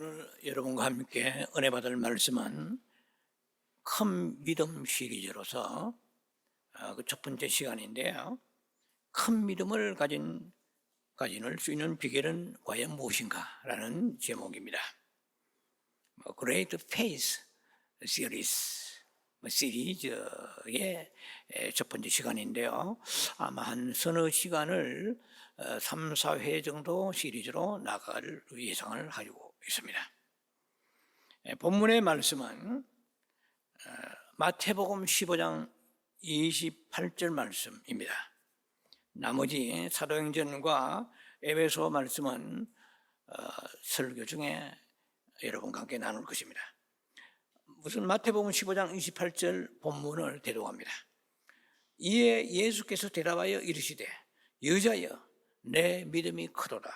오늘 여러분과 함께 은혜 받을 말씀은 큰 믿음 시리즈로서 그 첫 번째 시간인데요. 큰 믿음을 가질 수 있는 비결은 과연 무엇인가라는 제목입니다. Great Faith 시리즈의 첫 번째 시간인데요. 아마 한 서너 시간을 3, 4회 정도 시리즈로 나갈 예상을 하고 있습니다. 본문의 말씀은 마태복음 15장 28절 말씀입니다. 나머지 사도행전과 에베소 말씀은 설교 중에 여러분과 함께 나눌 것입니다. 우선 마태복음 15장 28절 본문을 대독합니다. 이에 예수께서 대답하여 이르시되 여자여 내 믿음이 크도다.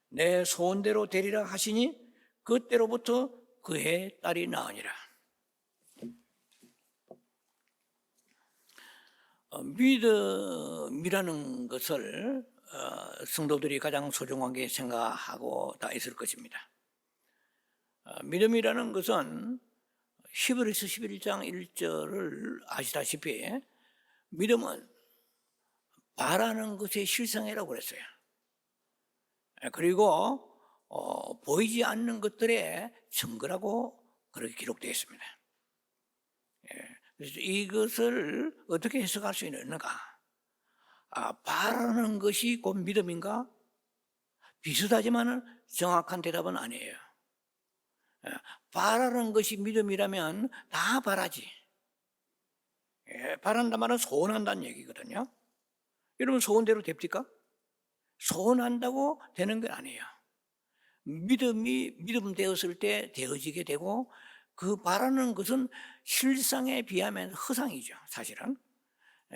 내 소원대로 되리라 하시니 그때로부터 그의 딸이 나으니라. 믿음이라는 것을 성도들이 가장 소중하게 생각하고 다 있을 것입니다. 믿음이라는 것은 히브리서 11장 1절을 아시다시피 믿음은 바라는 것의 실상이라고 그랬어요. 그리고 보이지 않는 것들의 증거라고 그렇게 기록되어 있습니다. 그래서 이것을 어떻게 해석할 수 있는가? 바라는 것이 곧 믿음인가? 비슷하지만 정확한 대답은 아니에요. 바라는 것이 믿음이라면 다 바라지. 바란다 말은 소원한다는 얘기거든요. 여러분 소원대로 됩니까? 소원한다고 되는 건 아니에요. 믿음이 믿음 되었을 때 되어지게 되고 그 바라는 것은 실상에 비하면 허상이죠. 사실은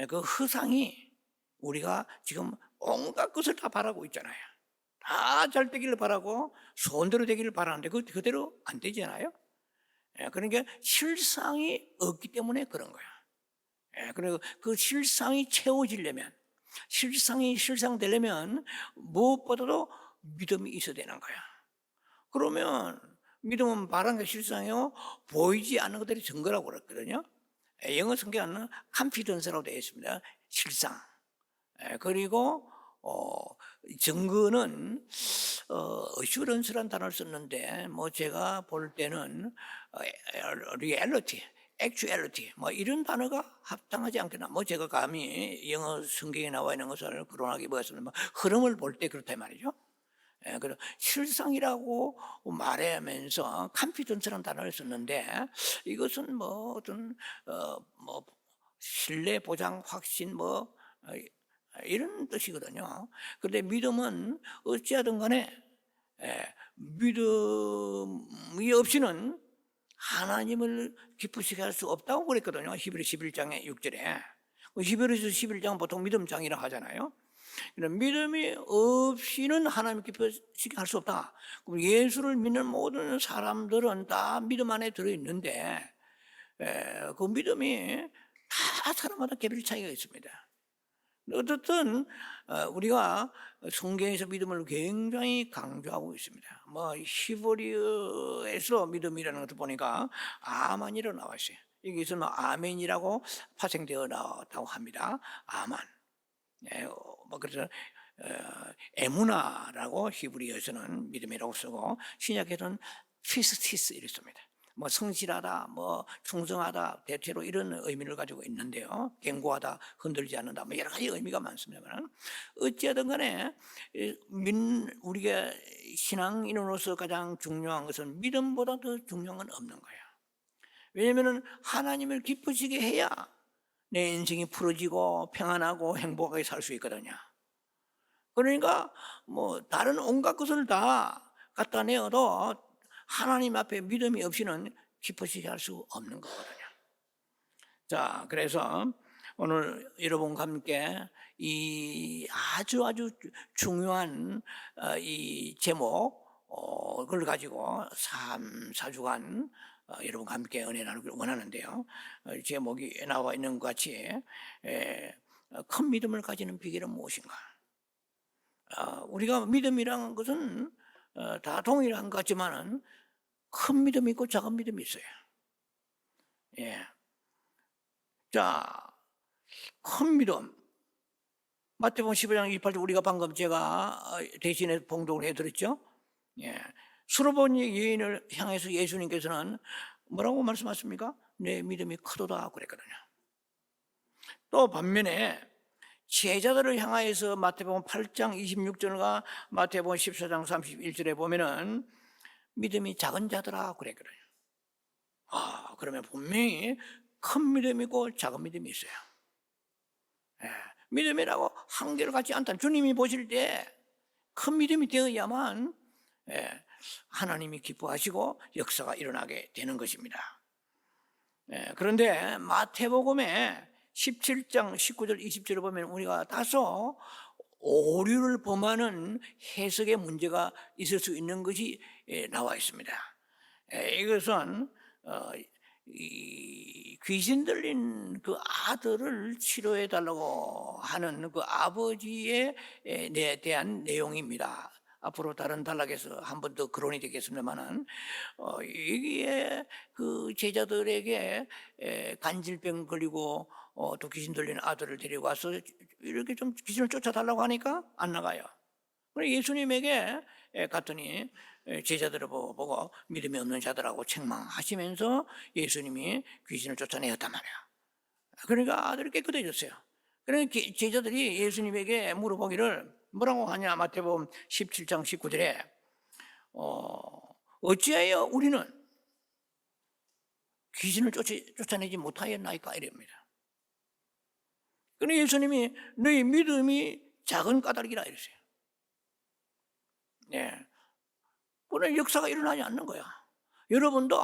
그 허상이 우리가 지금 온갖 것을 다 바라고 있잖아요. 다 잘 되기를 바라고 소원대로 되기를 바라는데 그대로 안 되잖아요. 그러니까 실상이 없기 때문에 그런 거야. 그리고 그 실상이 채워지려면 실상이 실상되려면 무엇보다도 믿음이 있어야 되는 거야. 그러면 믿음은 바라는 게 실상이요 보이지 않는 것들이 증거라고 그랬거든요. 영어 성경에는 confidence라고 되어 있습니다. 실상. 그리고 증거는 assurance라는 단어를 썼는데 뭐 제가 볼 때는 reality, actuality 뭐 이런 단어가 합당하지 않겠나. 뭐 제가 감히 영어 성경에 나와 있는 것을 거론하기 보였습니다. 흐름을 볼 때 그렇다 말이죠. 그래서 실상이라고 말하면서 컨피던스라는 단어를 썼는데 이것은 뭐 어떤 뭐 신뢰 보장 확신 뭐 이런 뜻이거든요. 그런데 믿음은 어찌하든 간에 믿음이 없이는 하나님을 기쁘시게 할 수 없다고 그랬거든요. 히브리 11장의 6절에. 히브리서 11장은 보통 믿음장이라 하잖아요. 믿음이 없이는 하나님 기쁘시게 할 수 없다. 예수를 믿는 모든 사람들은 다 믿음 안에 들어있는데 그 믿음이 다 사람마다 개별 차이가 있습니다. 어쨌든 우리가 성경에서 믿음을 굉장히 강조하고 있습니다. 뭐 히브리어에서 믿음이라는 것을 보니까 아만이라고 나와 있어요. 여기서 아멘이라고 파생되어 나왔다고 합니다. 아만. 뭐 그래서 에무나라고 히브리어에서는 믿음이라고 쓰고 신약에서는 피스티스 이랬습니다. 뭐 성실하다, 뭐 충성하다, 대체로 이런 의미를 가지고 있는데요. 견고하다, 흔들지 않는다, 뭐 여러 가지 의미가 많습니다만 어찌하든 간에 우리가 신앙인으로서 가장 중요한 것은 믿음보다 더 중요한 건 없는 거예요. 왜냐하면 하나님을 기쁘시게 해야 내 인생이 풀어지고 평안하고 행복하게 살 수 있거든요. 그러니까 뭐 다른 온갖 것을 다 갖다 내어도 하나님 앞에 믿음이 없이는 기쁘시게 할 수 없는 거거든요. 자, 그래서 오늘 여러분과 함께 이 아주 중요한 이 제목을 가지고 3, 4주간 여러분과 함께 은혜 나누기를 원하는데요. 제목이 나와 있는 것 같이 큰 믿음을 가지는 비결은 무엇인가? 우리가 믿음이라는 것은 다 동일한 것 같지만은 큰 믿음이 있고 작은 믿음이 있어요. 예. 자, 큰 믿음. 마태복음 15장 28절 우리가 방금 제가 대신에 봉독을 해드렸죠. 예. 수로보니 여인을 향해서 예수님께서는 뭐라고 말씀하십니까? 내 믿음이 크도다 그랬거든요. 또 반면에 제자들을 향하여서 마태복음 8장 26절과 마태복음 14장 31절에 보면은 믿음이 작은 자들아 그랬거든요. 그러면 분명히 큰 믿음이 있고 작은 믿음이 있어요. 예. 믿음이라고 한결 같지 않다. 주님이 보실 때 큰 믿음이 되어야만 하나님이 기뻐하시고 역사가 일어나게 되는 것입니다. 그런데 마태복음에 17장 19절 20절을 보면 우리가 다소 오류를 범하는 해석의 문제가 있을 수 있는 것이 나와 있습니다. 이것은 이 귀신 들린 그 아들을 치료해 달라고 하는 그 아버지에 대한 내용입니다. 앞으로 다른 단락에서 한 번 더 거론이 되겠습니다만은 여기에 그 제자들에게 간질병 걸리고 또 귀신 들린 아들을 데리고 와서 이렇게 좀 귀신을 쫓아달라고 하니까 안 나가요. 그래서 예수님에게 갔더니 제자들을 보고 믿음이 없는 자들하고 책망하시면서 예수님이 귀신을 쫓아내었단 말이야. 그러니까 아들이 깨끗해졌어요. 그러니까 제자들이 예수님에게 물어보기를 뭐라고 하냐. 마태복음 17장 19절에 어찌하여 우리는 귀신을 쫓아내지 못하였나이까 이럽니다. 그러니 예수님이 너희 믿음이 작은 까닭이라 이랬어요. 네. 그런 역사가 일어나지 않는 거야. 여러분도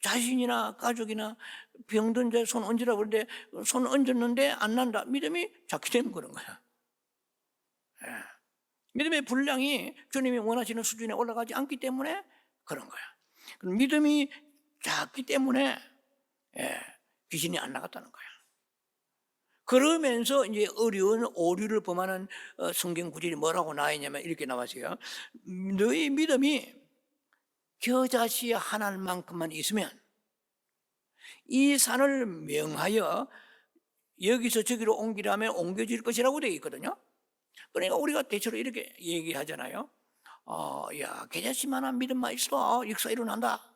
자신이나 가족이나 병든 자 손 얹으라고 그러는데 손 얹었는데 안 난다. 믿음이 작기 때문에 그런 거야. 예. 믿음의 분량이 주님이 원하시는 수준에 올라가지 않기 때문에 그런 거야. 믿음이 작기 때문에 귀신이 안 나갔다는 거야. 그러면서 이제 어려운 오류를 범하는 성경 구절이 뭐라고 나와 있냐면 이렇게 나왔어요. 너희 믿음이 겨자씨 하나만큼만 있으면 이 산을 명하여 여기서 저기로 옮기라면 옮겨질 것이라고 되어 있거든요. 그러니까 우리가 대체로 이렇게 얘기하잖아요. 야, 겨자씨만한 믿음만 있어도 역사 일어난다.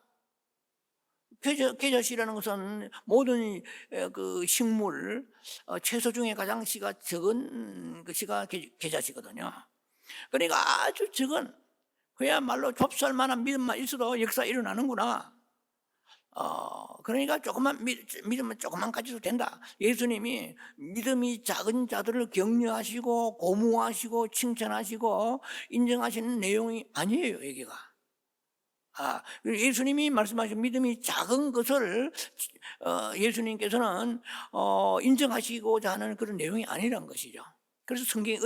겨자씨라는 것은 모든 그 식물 채소 중에 가장 씨가 적은 그 씨가 겨자씨거든요. 그러니까 아주 적은 그야말로 좁쌀만한 믿음만 있어도 역사 일어나는구나. 그러니까 조금만 믿음은 조금만 가져도 된다. 예수님이 믿음이 작은 자들을 격려하시고 고무하시고 칭찬하시고 인정하시는 내용이 아니에요, 여기가. 예수님이 말씀하신 믿음이 작은 것을 예수님께서는 인정하시고자 하는 그런 내용이 아니란 것이죠. 그래서 성경이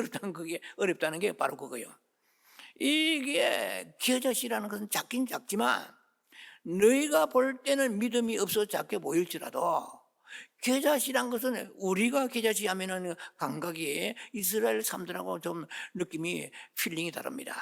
어렵다는 게 바로 그거예요. 이게 겨자씨라는 것은 작긴 작지만 너희가 볼 때는 믿음이 없어 작게 보일지라도 겨자씨란 것은 우리가 겨자씨 하면은 감각이 이스라엘 사람들하고 좀 느낌이 필링이 다릅니다.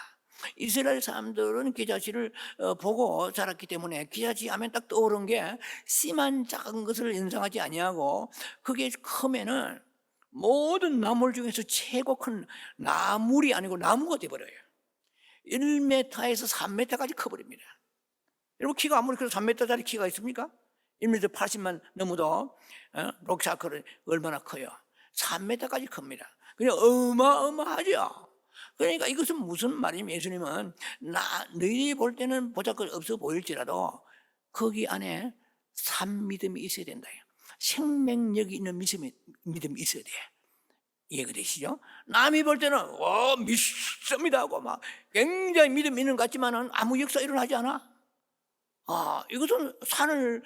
이스라엘 사람들은 겨자씨를 보고 자랐기 때문에 겨자씨 하면 딱 떠오르는 게 씨만 작은 것을 연상하지 아니하고 그게 크면은 모든 나물 중에서 최고 큰 나물이 아니고 나무가 돼버려요. 1m에서 3m까지 커버립니다. 여러분 키가 아무리 그래도 3m짜리 키가 있습니까? 1m 80만 넘어도 록샤크는 얼마나 커요? 3m까지 큽니다. 그냥 어마어마하죠. 그러니까 이것은 무슨 말이냐면 예수님은 너희들이 볼 때는 보잘것 없어 보일지라도 거기 안에 산 믿음이 있어야 된다. 생명력이 있는 믿음이 있어야 돼. 이해가 되시죠? 남이 볼 때는 믿습니다 하고 막 굉장히 믿음 있는 것 같지만은 아무 역사 일어나지 않아. 이것은 산을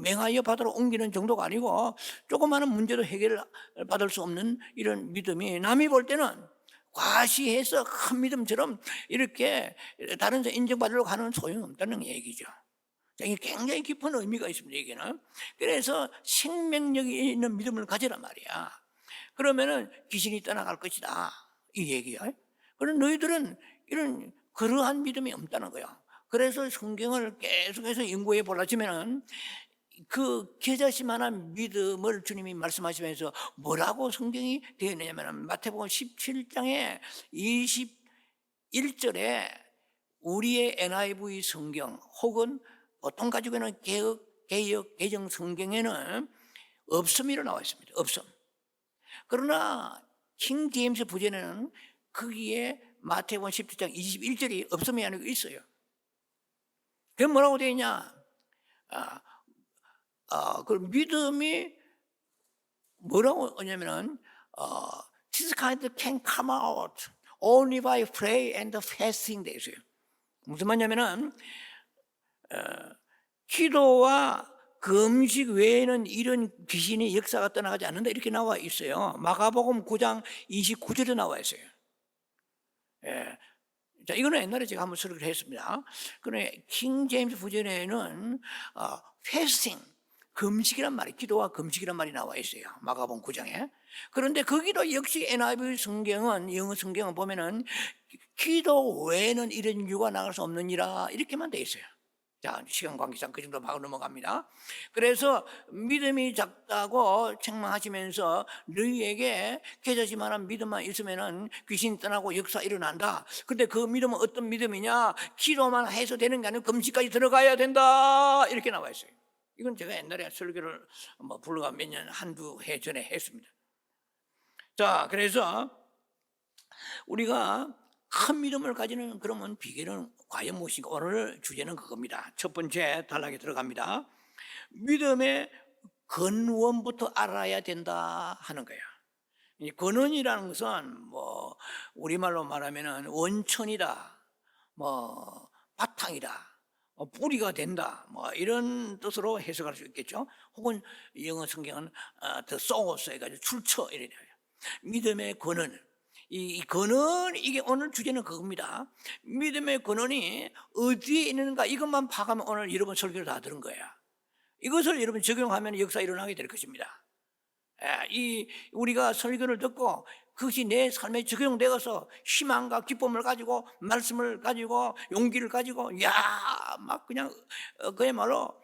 맹하여 바다로 옮기는 정도가 아니고 조그마한 문제도 해결받을 수 없는 이런 믿음이 남이 볼 때는 과시해서 큰 믿음처럼 이렇게 다른 데 인정받으려고 하는 소용없다는 얘기죠. 이게 굉장히 깊은 의미가 있습니다, 여기는. 그래서 생명력이 있는 믿음을 가지란 말이야. 그러면은 귀신이 떠나갈 것이다, 이 얘기야. 그럼 너희들은 이런 그러한 믿음이 없다는 거예요. 그래서 성경을 계속해서 연구해 보려면 그 겨자씨만한 믿음을 주님이 말씀하시면서 뭐라고 성경이 되어 있느냐면 마태복음 17장에 21절에 우리의 NIV 성경 혹은 보통 가지고 있는 개역 개정 성경에는 없음이로 나와 있습니다. 없음. 그러나 킹 제임스 버전에는 거기에 마태복음 17장 21절이 없음이 아니고 있어요. 그게 뭐라고 되어 있냐? 그 믿음이 뭐라고 하냐면은 this kind can come out only by prayer and fasting 되어 있어요. 무슨 말이냐면은 기도와 금식 외에는 이런 귀신의 역사가 떠나가지 않는다 이렇게 나와 있어요. 마가복음 9장 29절에 나와 있어요. 예. 자, 이거는 옛날에 제가 한번 설교를 했습니다. 그런데 킹 제임스 버전에는 패스팅, 금식이란 말이, 기도와 금식이란 말이 나와 있어요. 마가복음 9장에. 그런데 거기도 역시 NIV 성경은, 영어 성경은 보면은 기도 외에는 이런 이유가 나갈 수 없느니라 이렇게만 돼 있어요. 자, 시간 관계상 그 정도 하고 넘어갑니다. 그래서 믿음이 작다고 책망하시면서 너희에게 겨자씨만한 믿음만 있으면은 귀신이 떠나고 역사 일어난다. 근데 그 믿음은 어떤 믿음이냐? 기도만 해서 되는 게 아니고 금식까지 들어가야 된다. 이렇게 나와 있어요. 이건 제가 옛날에 설교를 불과 몇 년, 한두 해 전에 했습니다. 자, 그래서 우리가 큰 믿음을 가지는 그러면 비결은 과연 무엇인가? 오늘 주제는 그겁니다. 첫 번째 단락에 들어갑니다. 믿음의 근원부터 알아야 된다 하는 거예요. 이 근원이라는 것은 뭐 우리말로 말하면은 원천이다, 뭐 바탕이다, 뿌리가 된다, 뭐 이런 뜻으로 해석할 수 있겠죠. 혹은 영어 성경은 the source 해가지고 출처 이래요. 믿음의 근원. 이 근원, 이게 오늘 주제는 그겁니다. 믿음의 근원이 어디에 있는가 이것만 파가면 오늘 여러분 설교를 다 들은 거예요. 이것을 여러분 적용하면 역사 일어나게 될 것입니다. 우리가 설교를 듣고 그것이 내 삶에 적용되어서 희망과 기쁨을 가지고 말씀을 가지고 용기를 가지고 막 그냥 그야말로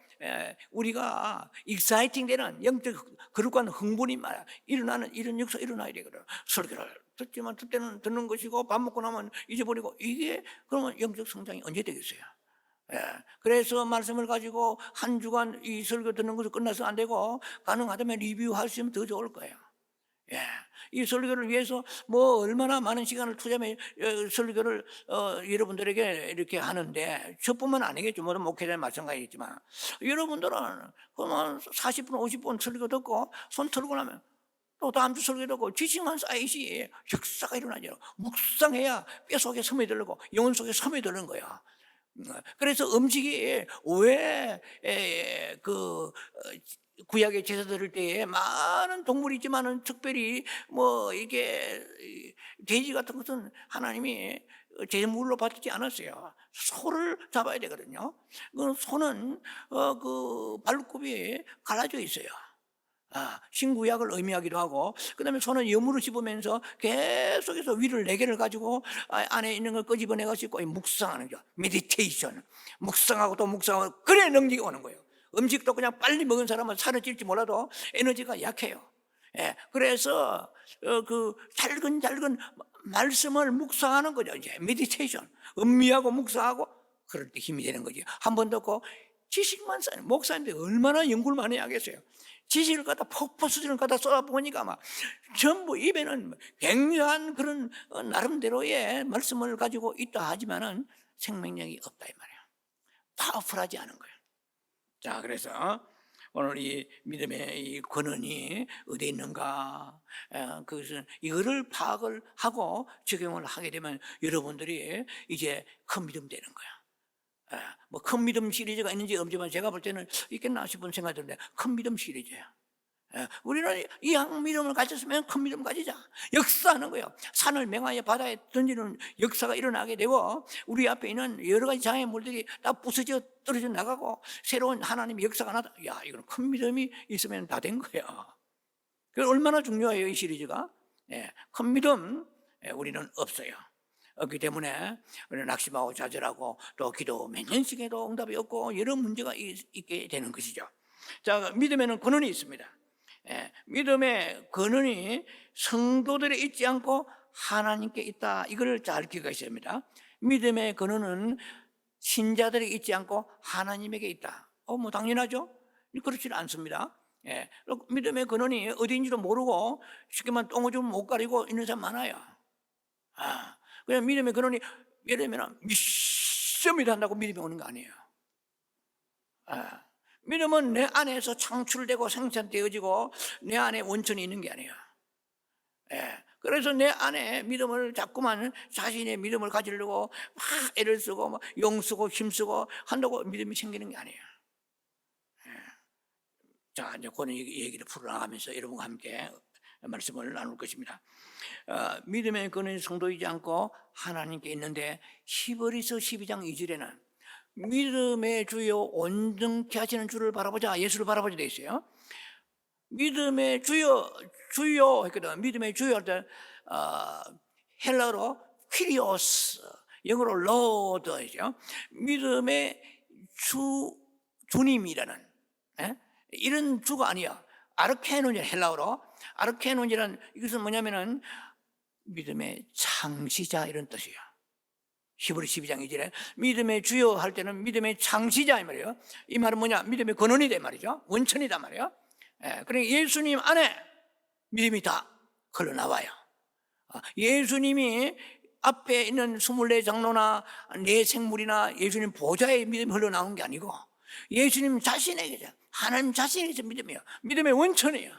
우리가 익사이팅 되는 영적 거룩한 흥분이 일어나는 이런 역사 일어나야 되거든요. 설교를 듣지만 듣때는 듣는 것이고 밥 먹고 나면 잊어버리고 이게 그러면 영적 성장이 언제 되겠어요? 그래서 말씀을 가지고 한 주간 이 설교 듣는 것으로 끝나서 안 되고 가능하다면 리뷰하시면 더 좋을 거예요. 이 설교를 위해서 뭐 얼마나 많은 시간을 투자하면 설교를 여러분들에게 이렇게 하는데 저뿐만 아니겠죠. 모든 목회자는 마찬가지겠지만 여러분들은 그만 40분 50분 설교 듣고 손 털고 나면 또 다음 주 설교 듣고 지식만 쌓이시 역사가 일어나죠. 묵상해야 뼈 속에 스며들고 영혼 속에 스며드는 거야. 그래서 음식이 왜 구약의 제사 드릴 때에 많은 동물이 있지만은 특별히 뭐 이게 돼지 같은 것은 하나님이 제물로 받지 않았어요. 소를 잡아야 되거든요. 그 소는 그 발굽이 갈라져 있어요. 신구약을 의미하기도 하고, 그 다음에 손은 여물을 씹으면서 계속해서 위를 4개를 가지고 안에 있는 걸 끄집어내가지고 묵상하는 거죠. 메디테이션. 묵상하고 또 묵상하고, 그래 능력이 오는 거예요. 음식도 그냥 빨리 먹은 사람은 살을 찔지 몰라도 에너지가 약해요. 그래서 그 잘근잘근 말씀을 묵상하는 거죠. 이제 메디테이션. 음미하고 묵상하고, 그럴 때 힘이 되는 거지. 한 번 듣고 지식만 쌓는 목사인데 얼마나 연구를 많이 하겠어요. 지식을 갖다 폭포 수준을 갖다 쏟아보니까 막 전부 입에는 굉장한 그런 나름대로의 말씀을 가지고 있다 하지만은 생명력이 없다 이 말이에요. 파워풀하지 않은 거예요. 자, 그래서 오늘 이 믿음의 이 근원이 어디에 있는가? 그것은 이거를 파악을 하고 적용을 하게 되면 여러분들이 이제 큰 믿음 되는 거야. 뭐 큰 믿음 시리즈가 있는지 없지만 제가 볼 때는 있겠나 싶은 생각이 드는데 큰 믿음 시리즈야. 우리는 이왕 믿음을 가졌으면 큰 믿음 가지자. 역사하는 거예요. 산을 맹하여 바다에 던지는 역사가 일어나게 되고 우리 앞에 있는 여러 가지 장애물들이 다 부서져 떨어져 나가고 새로운 하나님의 역사가 나다. 이건 큰 믿음이 있으면 다 된 거야. 그 얼마나 중요해요 이 시리즈가. 큰 믿음 우리는 없어요. 없기 때문에 낙심하고 좌절하고 또 기도 몇 년씩 해도 응답이 없고 여러 문제가 있게 되는 것이죠. 자, 믿음에는 근원이 있습니다. 믿음의 근원이 성도들에 있지 않고 하나님께 있다. 이걸 잘 기억하셔야 합니다. 믿음의 근원은 신자들에 있지 않고 하나님에게 있다. 뭐 당연하죠. 그렇지는 않습니다. 믿음의 근원이 어디인지도 모르고 쉽게만 똥오줌 못 가리고 있는 사람 많아요. 그냥 믿음의 근원이 예를 들면 미션이 한다고 믿음이 오는 거 아니에요. 믿음은 내 안에서 창출되고 생산되어지고 내 안에 원천이 있는 게 아니에요. 그래서 내 안에 믿음을 자꾸만 자신의 믿음을 가지려고 막 애를 쓰고 막 용 쓰고 힘 쓰고 한다고 믿음이 생기는 게 아니에요. 자, 이제 그런 얘기를 풀어나가면서 여러분과 함께 말씀을 나눌 것입니다. 믿음의 근원이 성도이지 않고 하나님께 있는데 히브리서 12장 2절에는 믿음의 주요 온전케 하시는 주를 바라보자, 예수를 바라보자 되어 있어요. 믿음의 주요 했거든. 믿음의 주요 할 때 헬라어로 퀴리오스, 영어로 로드죠. 믿음의 주님이라는 이런 주가 아니야. 아르케논이라 헬라어로. 아르케논이란 이것은 뭐냐면은 믿음의 창시자 이런 뜻이에요. 히브리 12장 2절에 믿음의 주요 할 때는 믿음의 창시자 이 말이에요. 이 말은 뭐냐? 믿음의 근원이다 말이죠. 원천이다 말이에요. 그러니까 예수님 안에 믿음이 다 흘러나와요. 예수님이 앞에 있는 24장로나 내 생물이나 예수님 보좌에 믿음이 흘러나오는 게 아니고 예수님 자신에게죠. 하나님 자신에게서 믿음이에요. 믿음의 원천이에요.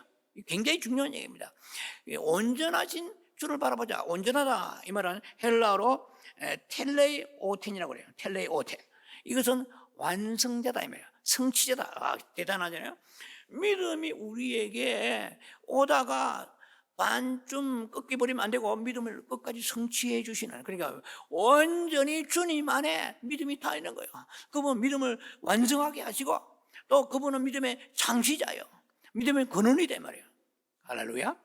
굉장히 중요한 얘기입니다. 온전하신 주를 바라보자. 온전하다 이 말은 헬라어로 텔레오텐이라고 그래요. 텔레오텐. 이것은 완성자다 이 말이에요. 성취자다. 대단하잖아요. 믿음이 우리에게 오다가 반쯤 꺾여버리면 안 되고 믿음을 끝까지 성취해 주시는, 그러니까 온전히 주님 안에 믿음이 다 있는 거예요. 그분 믿음을 완성하게 하시고 또 그분은 믿음의 창시자예요. 믿음의 근원이 된 말이에요. 할렐루야.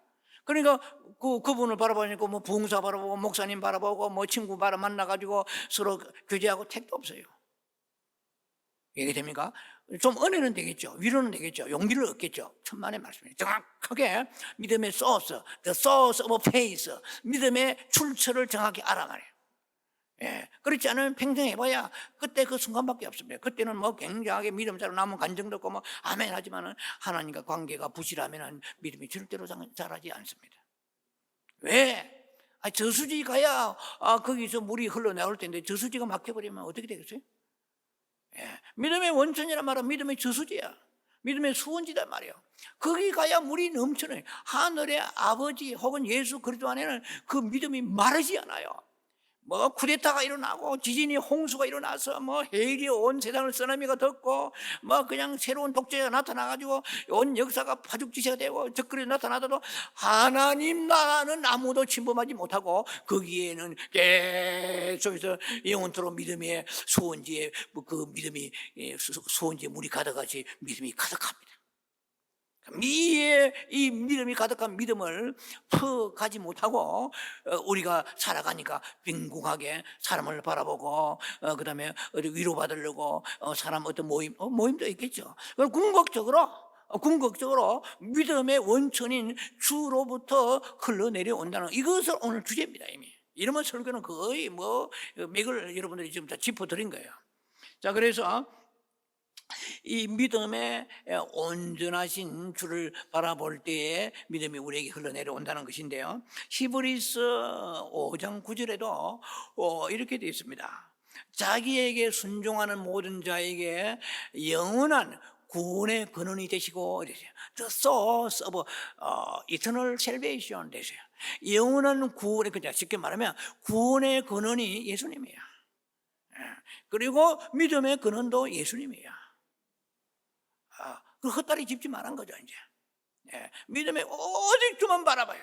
그러니까 그분을 바라보니까 뭐 부흥사 바라보고 목사님 바라보고 뭐 친구 만나가지고 서로 교제하고 택도 없어요. 이게 됩니까? 좀 은혜는 되겠죠. 위로는 되겠죠. 용기를 얻겠죠. 천만의 말씀이에요. 정확하게 믿음의 소스, the source of faith, 믿음의 출처를 정확히 알아가래요. 그렇지 않으면 평생 해봐야 그때 그 순간밖에 없습니다. 그때는 뭐 굉장하게 믿음자로 남은 간증도 없고 뭐 아멘 하지만은 하나님과 관계가 부실하면은 믿음이 절대로 자라지 않습니다. 왜? 저수지 가야 거기서 물이 흘러나올 텐데 저수지가 막혀버리면 어떻게 되겠어요? 믿음의 원천이란 말은 믿음의 저수지야. 믿음의 수원지단 말이에요. 거기 가야 물이 넘쳐나요. 하늘의 아버지 혹은 예수 그리스도 안에는 그 믿음이 마르지 않아요. 뭐 쿠데타가 일어나고 지진이 홍수가 일어나서 뭐 해일이 온 세상을 쓰나미가 덮고 뭐 그냥 새로운 독재가 나타나가지고 온 역사가 파죽지세가 되고 적그리 나타나도 하나님 나라는 아무도 침범하지 못하고 거기에는 계속해서 영원토록 믿음의 수원지에 그 믿음이 수원지에 물이 가득하지 믿음이 가득합니다. 이 믿음이 가득한 믿음을 퍼가지 못하고 우리가 살아가니까 빈궁하게 사람을 바라보고 그 다음에 어디 위로받으려고 사람 어떤 모임도 있겠죠. 궁극적으로 믿음의 원천인 주로부터 흘러내려온다는 이것을 오늘 주제입니다. 이미 이러면 설교는 거의 뭐 맥을 여러분들이 지금 다 짚어드린 거예요. 자, 그래서 이 믿음의 온전하신 주를 바라볼 때에 믿음이 우리에게 흘러내려온다는 것인데요. 히브리서 5장 9절에도 이렇게 되어 있습니다. 자기에게 순종하는 모든 자에게 영원한 구원의 근원이 되시고 이러세요. The source of eternal salvation 되세요. 영원한 구원의 근원, 쉽게 말하면 구원의 근원이 예수님이에요. 그리고 믿음의 근원도 예수님이에요. 그 헛다리 짚지 말한 거죠, 이제. 믿음의 오직 주만 바라봐요.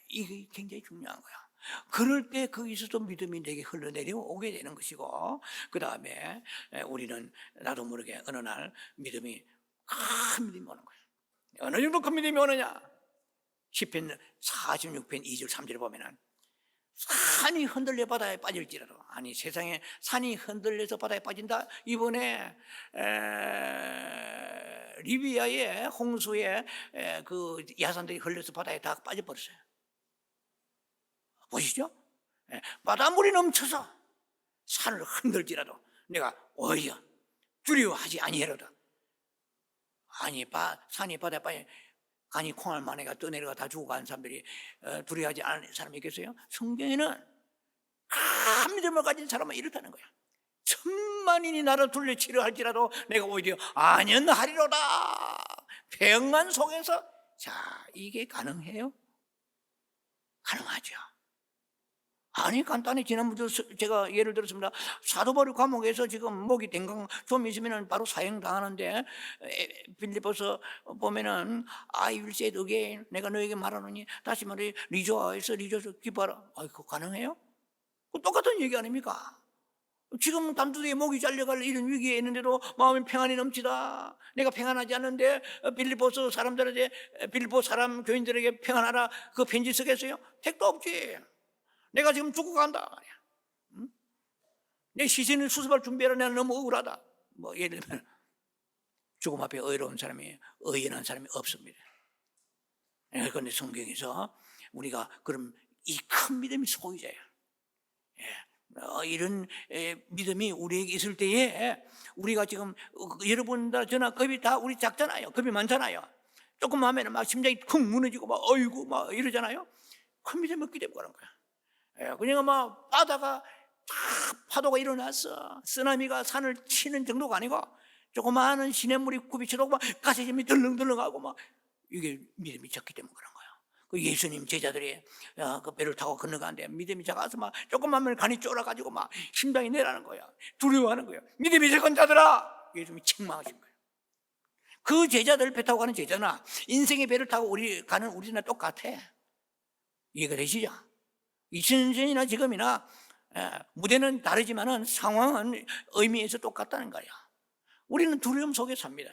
이게 굉장히 중요한 거야. 그럴 때 거기서도 믿음이 내게 흘러내려오게 되는 것이고, 그 다음에 우리는 나도 모르게 어느 날 믿음이 큰 믿음이 오는 거예요. 어느 정도 큰 믿음이 오느냐? 시편 46편 2절 3절에 보면은 산이 흔들려 바다에 빠질지라도, 아니 세상에 산이 흔들려서 바다에 빠진다. 이번에 리비아의 홍수에 그 야산들이 흘려서 바다에 다 빠져버렸어요. 보시죠? 바닷물이 넘쳐서 산을 흔들지라도 내가 오히려 두려워하지 아니하리로다. 아니 산이 바다에 빠져, 아니 콩알마네가 떠내려가 다 죽어간 사람들이 두려워하지 않는 사람이 있겠어요? 성경에는 큰 믿음을 가진 사람은 이렇다는 거야. 천만인이 나를 둘러치려 할지라도 내가 오히려 안연하리로다. 평안 속에서. 자, 이게 가능해요? 가능하죠. 아니 간단히 지난번에 제가 예를 들었습니다. 사도바울 감옥에서 지금 목이 댕강 좀 있으면 바로 사형당하는데, 빌립보서 보면은 I will say it again, 내가 너에게 말하노니 다시 말해 리조아에서 기뻐하라. 그거 가능해요? 그 똑같은 얘기 아닙니까? 지금 담두대에 목이 잘려갈 이런 위기에 있는데도 마음이 평안이 넘치다. 내가 평안하지 않는데 빌립보서 사람들에게, 빌립보 사람 교인들에게 평안하라 그 편지 쓰겠어요? 택도 없지. 내가 지금 죽어간다 말이야. 내 시신을 수습할 준비하라. 내가 너무 억울하다. 뭐 예를 들면 죽음 앞에 의로운 사람이, 의연한 사람이 없습니다. 그런데 성경에서 우리가 그럼 이 큰 믿음이 소유자예요. 이런 믿음이 우리에게 있을 때에 우리가 지금 여러분들 저나 겁이 다 우리 작잖아요. 겁이 많잖아요. 조금 하면 막 심장이 쿵 무너지고 막 어이구 막 이러잖아요. 큰 믿음이 없기 때문에 그런 거야. 그냥 막 바다가 파도가 일어났어. 쓰나미가 산을 치는 정도가 아니고 조그마한 시냇물이 굽이쳐도 막 가시점이 덜렁덜렁하고 막, 이게 믿음이 적기 때문에 그런 거예요. 그 예수님 제자들이 그 배를 타고 건너가는데 믿음이 작아서 막 조금만 간이 쫄아가지고 막 심장이 내라는 거야. 두려워하는 거야. 믿음이 적은 자들아, 예수님이 책망하신 거예요. 그 제자들 배 타고 가는 제자나 인생의 배를 타고 가는 우리나 똑같아. 이해가 되시죠? 2000년이나 지금이나 무대는 다르지만은 상황은 의미에서 똑같다는 거야. 우리는 두려움 속에 삽니다.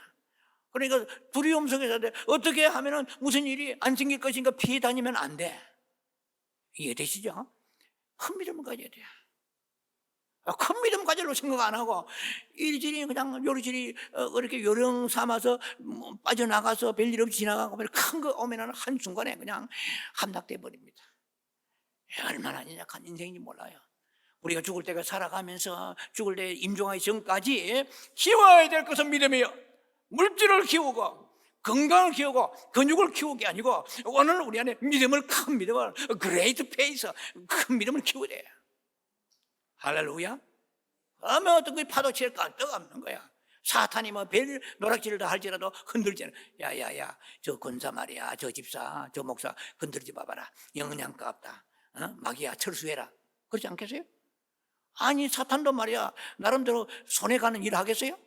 그러니까 두려움 속에 사는데 어떻게 하면은 무슨 일이 안 생길 것인가 피해 다니면 안 돼. 이해되시죠? 큰 믿음을 가져야 돼요. 큰 믿음 가지려고 생각 안 하고 이리저리 그냥 요리저리 그렇게 요령 삼아서 빠져나가서 별일 없이 지나가고 큰 거 오면은 한순간에 그냥 함락돼 버립니다. 얼마나 연약한 인생인지 몰라요. 우리가 죽을 때가 살아가면서 죽을 때 임종하기 전까지 키워야 될 것은 믿음이에요. 물질을 키우고 건강을 키우고 근육을 키우는 게 아니고 오늘 우리 안에 믿음을, 큰 믿음을, 그레이트 페이스, 큰 믿음을 키워야 돼요. 할렐루야. 그러면 어떤 그 파도 칠 깔떡 없는 거야. 사탄이 뭐 별 노락질을 다 할지라도 흔들지 않아. 야야야, 저 권사 말이야, 저 집사, 저 목사 흔들지 봐봐라. 영양가 없다. 마귀야 철수해라. 그렇지 않겠어요? 아니 사탄도 말이야 나름대로 손해 가는 일을 하겠어요?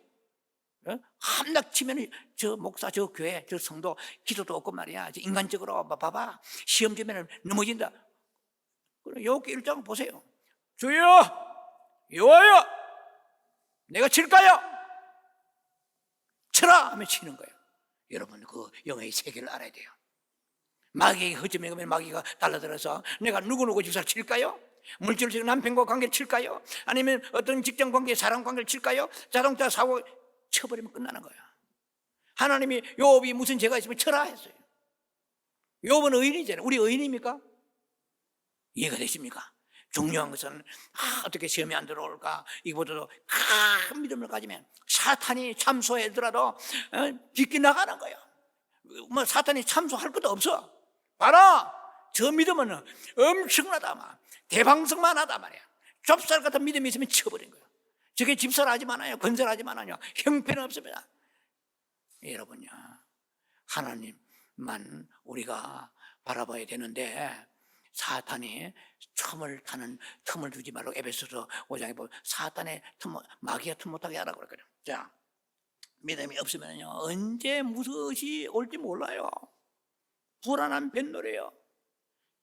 함락 치면 저 목사, 저 교회, 저 성도 기도도 없고 말이야 인간적으로 봐봐 시험 지면 넘어진다. 여기 1장 보세요. 주여 여호와여 내가 칠까요? 쳐라 하면 치는 거예요. 여러분 그 영의 세계를 알아야 돼요. 마귀에게 허점에 가면 마귀가 달라들어서 내가 누구누구 집사를 칠까요? 물질적인 남편과 관계를 칠까요? 아니면 어떤 직장 관계, 사람 관계를 칠까요? 자동차 사고 쳐버리면 끝나는 거야. 하나님이 욥이 무슨 죄가 있으면 쳐라 했어요. 욥은 의인이잖아요. 우리 의인입니까? 이해가 되십니까? 중요한 것은 어떻게 시험이 안 들어올까, 이보다도 큰 믿음을 가지면 사탄이 참소하더라도 비껴나가는 거야. 뭐 사탄이 참소할 것도 없어. 봐라 저 믿음은 엄청나다 막 대방성만 하다 말이야. 좁쌀 같은 믿음이 있으면 쳐버린 거야. 저게 집살하지 마나요? 건설하지 마나요? 형편은 없습니다. 여러분요 하나님만 우리가 바라봐야 되는데 사탄이 틈을 두지 말고 에베소서 5장에 보면 사탄의 마귀가 틈 못하게 하라고 그랬거든요. 자, 믿음이 없으면요 언제 무엇이 올지 몰라요. 불안한 뱃노래요.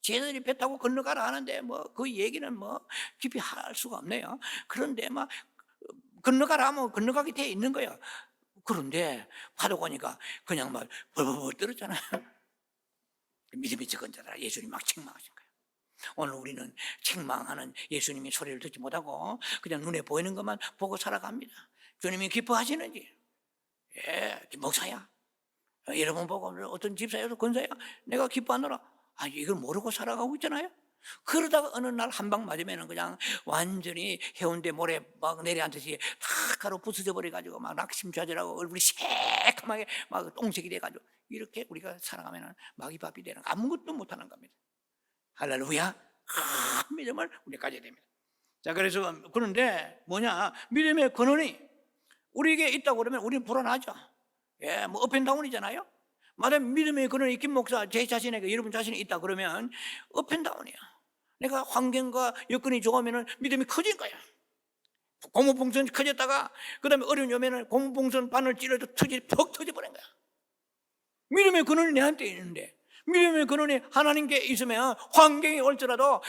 쟤들이 배 타고 건너가라 하는데 뭐 그 얘기는 뭐 깊이 할 수가 없네요. 그런데 막 건너가라 하면 건너가게 돼 있는 거예요. 그런데 파도가 오니까 그냥 막 벌벌벌 떨었잖아요. 믿음이 적은 자라 예수님이 막 책망하신 거예요. 오늘 우리는 책망하는 예수님의 소리를 듣지 못하고 그냥 눈에 보이는 것만 보고 살아갑니다. 주님이 기뻐하시는지, 목사야, 여러분 보고 어떤 집사여도 권사야, 내가 기뻐하노라, 이걸 모르고 살아가고 있잖아요. 그러다가 어느 날 한 방 맞으면 그냥 완전히 해운대 모래 막 내려앉듯이 다 가로 부서져 버려가지고 막 낙심좌절하고 얼굴이 새카맣게 막 똥색이 돼가지고 이렇게 우리가 살아가면 마귀밥이 되는, 아무것도 못하는 겁니다. 할렐루야. 큰 믿음을 우리가 가져야 됩니다. 자, 그래서 그런데 뭐냐, 믿음의 근원이 우리에게 있다고 그러면 우리는 불안하죠. 뭐 업앤다운이잖아요. 만약 믿음의 근원이 김 목사 제 자신에게, 여러분 자신이 있다 그러면 업앤다운이야. 내가 환경과 여건이 좋으면 믿음이 커진 거야. 고무봉선 커졌다가 그다음에 어려운 요면은 고무봉선 바늘 찔러도 퍽 터져버린 거야. 믿음의 근원이 내한테 있는데, 믿음의 근원이 하나님께 있으면 환경이 올지라도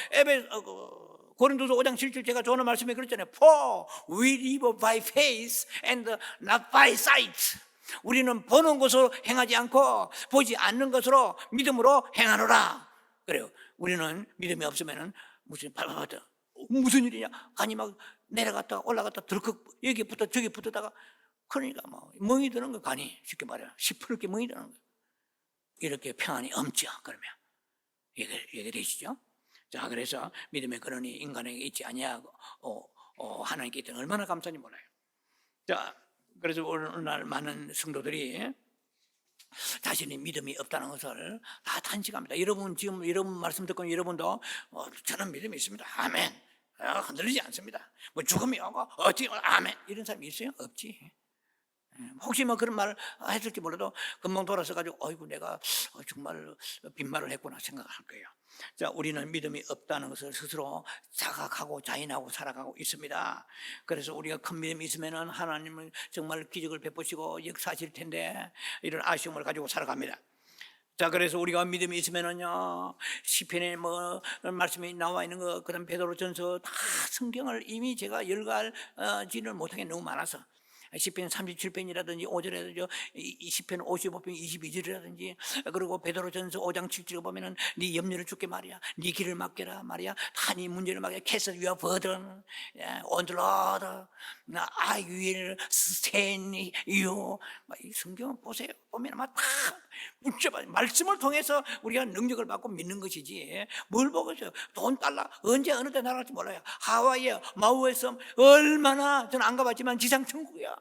고린도서 5장 7절 제가 좋아하는 말씀이 그랬잖아요. For we live by faith and not by sight. 우리는 보는 것으로 행하지 않고 보지 않는 것으로 믿음으로 행하노라. 그래요. 우리는 믿음이 없으면 무슨 일이냐? 간이 막 내려갔다 올라갔다 들컥 여기 붙어 저기 붙었다가, 그러니까 뭐 멍이 드는 거, 간이 쉽게 말해요. 시퍼렇게 멍이 드는 거. 이렇게 평안이 없죠. 그러면 이게 되시죠? 자, 그래서 믿음의 근원이 인간에게 있지 아니하고 하나님께 있다는 얼마나 감사한지 몰라요. 자, 그래서 오늘날 많은 성도들이 자신이 믿음이 없다는 것을 다 단식합니다. 여러분 지금 여러분 말씀 듣고 여러분도 저는 믿음이 있습니다. 아멘. 흔들리지 않습니다. 뭐 죽음이 오고 어찌 아멘 이런 사람이 있어요? 없지. 혹시 뭐 그런 말을 했을지 몰라도 금방 돌아서 가지고 어이구 내가 정말 빈말을 했구나 생각할 거예요. 자, 우리는 믿음이 없다는 것을 스스로 자각하고 자인하고 살아가고 있습니다. 그래서 우리가 큰 믿음이 있으면 하나님은 정말 기적을 베푸시고 역사하실 텐데 이런 아쉬움을 가지고 살아갑니다. 자, 그래서 우리가 믿음이 있으면은요, 시편에 뭐 말씀이 나와 있는 거, 그다음 베드로전서 다 성경을 이미 제가 열거하지는 못하게 너무 많아서 시편 37편이라든지 5절에도 시편 55편 22절이라든지 그리고 베드로전서 5장 7절에 보면은 네 염려를 주게 말이야, 네 길을 맡겨라 말이야, 다 네 문제를 맡겨. Cast your burden on the Lord, I will sustain you. 이 성경 보세요. 보면 막 다 붙잡아 말씀을 통해서 우리가 능력을 받고 믿는 것이지 뭘 보고서 돈 달라 언제 어느 때 날아갈지 몰라요. 하와이에 마우에서 얼마나 저는 안 가봤지만 지상천국이야.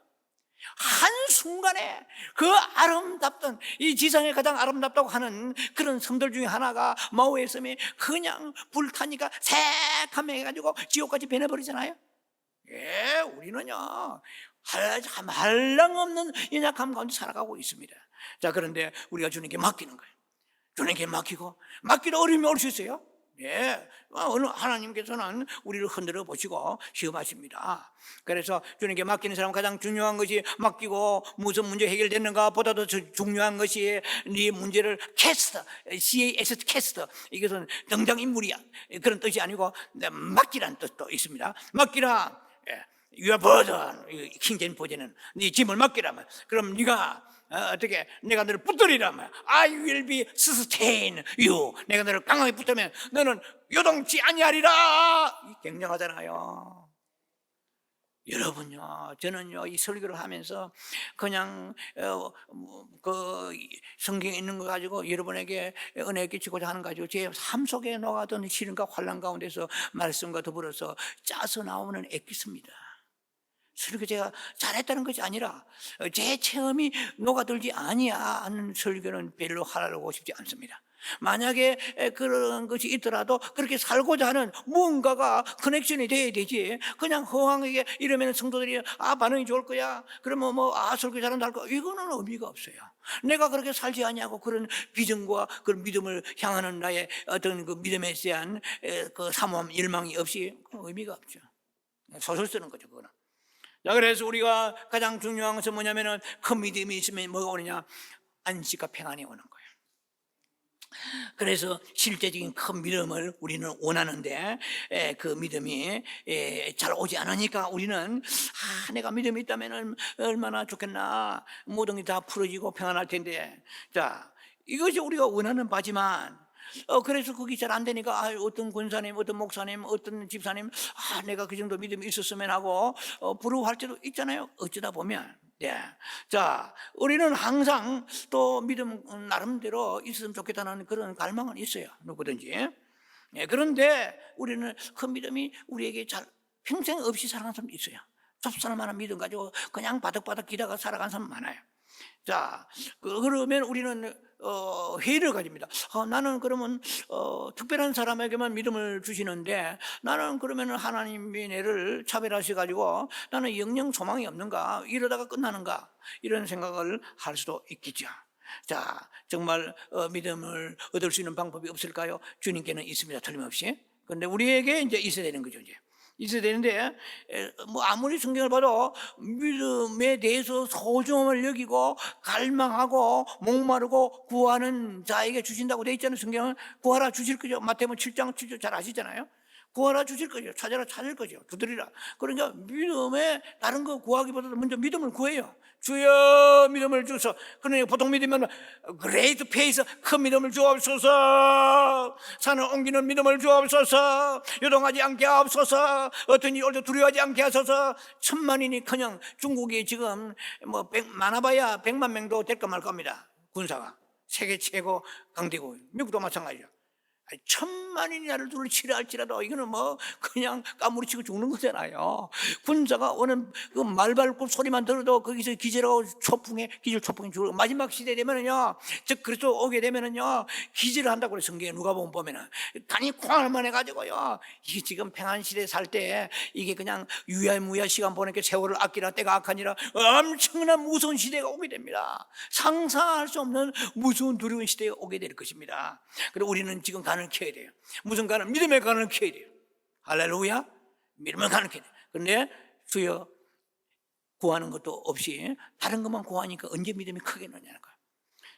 한순간에 그 아름답던 이 지상에 가장 아름답다고 하는 그런 섬들 중에 하나가 마우의 섬이 그냥 불타니까 새카매 해가지고 지옥까지 변해버리잖아요. 우리는요 한량 없는 연약함 가운데 살아가고 있습니다. 자, 그런데 우리가 주님께 맡기는 거예요. 주님께 맡기도 어려움이 올 수 있어요. 어느 하나님께서는 우리를 흔들어 보시고 시험하십니다. 그래서 주님께 맡기는 사람 가장 중요한 것이 맡기고 무슨 문제 해결됐는가 보다도 중요한 것이 네 문제를 캐스트, CAST 캐스트, 이것은 등장인물이야 그런 뜻이 아니고 맡기라는 뜻도 있습니다. 맡기라. You are burden. 킹제임 버전은 네 짐을 맡기라면, 그럼 네가 어떻게 내가 너를 붙들리라면 I will be sustain you. 내가 너를 강하게 붙들면 너는 요동치 아니하리라. 굉장하잖아요. 여러분요, 저는요 이 설교를 하면서 그냥 그 성경에 있는 거 가지고 여러분에게 은혜 끼치고자 하는 거 가지고 제 삶 속에 녹아든 시련과 환난 가운데서 말씀과 더불어서 짜서 나오는 엑기스입니다. 설교 제가 잘했다는 것이 아니라 제 체험이 녹아들지 아니하는 설교는 별로 하라고 싶지 않습니다. 만약에 그런 것이 있더라도 그렇게 살고자 하는 무언가가 커넥션이 돼야 되지, 그냥 허황하게 이러면 성도들이 반응이 좋을 거야, 그러면 설교 잘한다 할 거야, 이거는 의미가 없어요. 내가 그렇게 살지 아니하고 그런 비전과 그런 믿음을 향하는 나의 어떤 그 믿음에 대한 그 사모함 열망이 없이 의미가 없죠. 소설 쓰는 거죠, 그거는. 자, 그래서 우리가 가장 중요한 것은 뭐냐면은 큰 믿음이 있으면 뭐가 오느냐? 안식과 평안이 오는 거예요. 그래서 실제적인 큰 믿음을 우리는 원하는데 그 믿음이 잘 오지 않으니까 우리는 내가 믿음이 있다면 얼마나 좋겠나, 모든 게 다 풀어지고 평안할 텐데. 자, 이것이 우리가 원하는 바지만 그래서 그게 잘 안 되니까 어떤 권사님, 어떤 목사님, 어떤 집사님, 내가 그 정도 믿음이 있었으면 하고 부러워할 때도 있잖아요. 어쩌다 보면. 예. 자, 우리는 항상 또 믿음 나름대로 있으면 좋겠다는 그런 갈망은 있어요. 누구든지. 예, 그런데 우리는 그 믿음이 우리에게 잘 평생 없이 살아가는 사람도 있어요. 좁쌀 만한 믿음 가지고 그냥 바닥바닥 기다가 살아가는 사람 많아요. 자, 그러면 우리는 회의를 가집니다. 나는 그러면 특별한 사람에게만 믿음을 주시는데 나는 그러면 하나님의 내를 차별하셔가지고 나는 영영 소망이 없는가, 이러다가 끝나는가, 이런 생각을 할 수도 있겠죠. 자, 정말 믿음을 얻을 수 있는 방법이 없을까요? 주님께는 있습니다, 틀림없이. 그런데 우리에게 이제 있어야 되는 거죠. 이제 있어야 되는데, 뭐 아무리 성경을 봐도 믿음에 대해서 소중함을 여기고 갈망하고 목마르고 구하는 자에게 주신다고 돼 있잖아요. 성경은 구하라 주실 거죠. 마태복음 7장 7절 잘 아시잖아요. 구하라 주실 거죠. 찾아라 찾을 거죠. 두드리라. 그러니까 믿음에 다른 거 구하기보다도 먼저 믿음을 구해요. 주여 믿음을 주소. 그러니 보통 믿으면 great faith, 큰 믿음을 주옵소서. 산을 옮기는 믿음을 주옵소서. 요동하지 않게 하옵소서. 어떤 일도 두려워하지 않게 하소서. 천만이니커녕 중국이 지금 뭐 많아봐야 100만 명도 될까 말까 합니다. 군사가 세계 최고 강대국. 미국도 마찬가지죠. 1000만인이 나를 둘을 치려 할지라도 이거는 뭐 그냥 까무리치고 죽는 거잖아요. 군사가 오는 그 말발굽 소리만 들어도 거기서 기절하고 기절 초풍에 죽고, 마지막 시대 되면은요, 즉 그리스도 오게 되면은요 기절을 한다고 그래. 성경에 누가복음 보면은 간이 콩알만 해가지고요, 이게 지금 평안 시대 살 때 이게 그냥 유야무야 시간 보내니까 세월을 아끼라 때가 악하니라 엄청난 무서운 시대가 오게 됩니다. 상상할 수 없는 무서운 두려운 시대가 오게 될 것입니다. 그리고 우리는 지금 간을 켜야 돼요. 무슨 간을? 믿음의 간을 켜야 돼요. 할렐루야. 믿음의 간을 켜야 돼요. 그런데 주여 구하는 것도 없이 다른 것만 구하니까 언제 믿음이 크겠느냐는 거예요.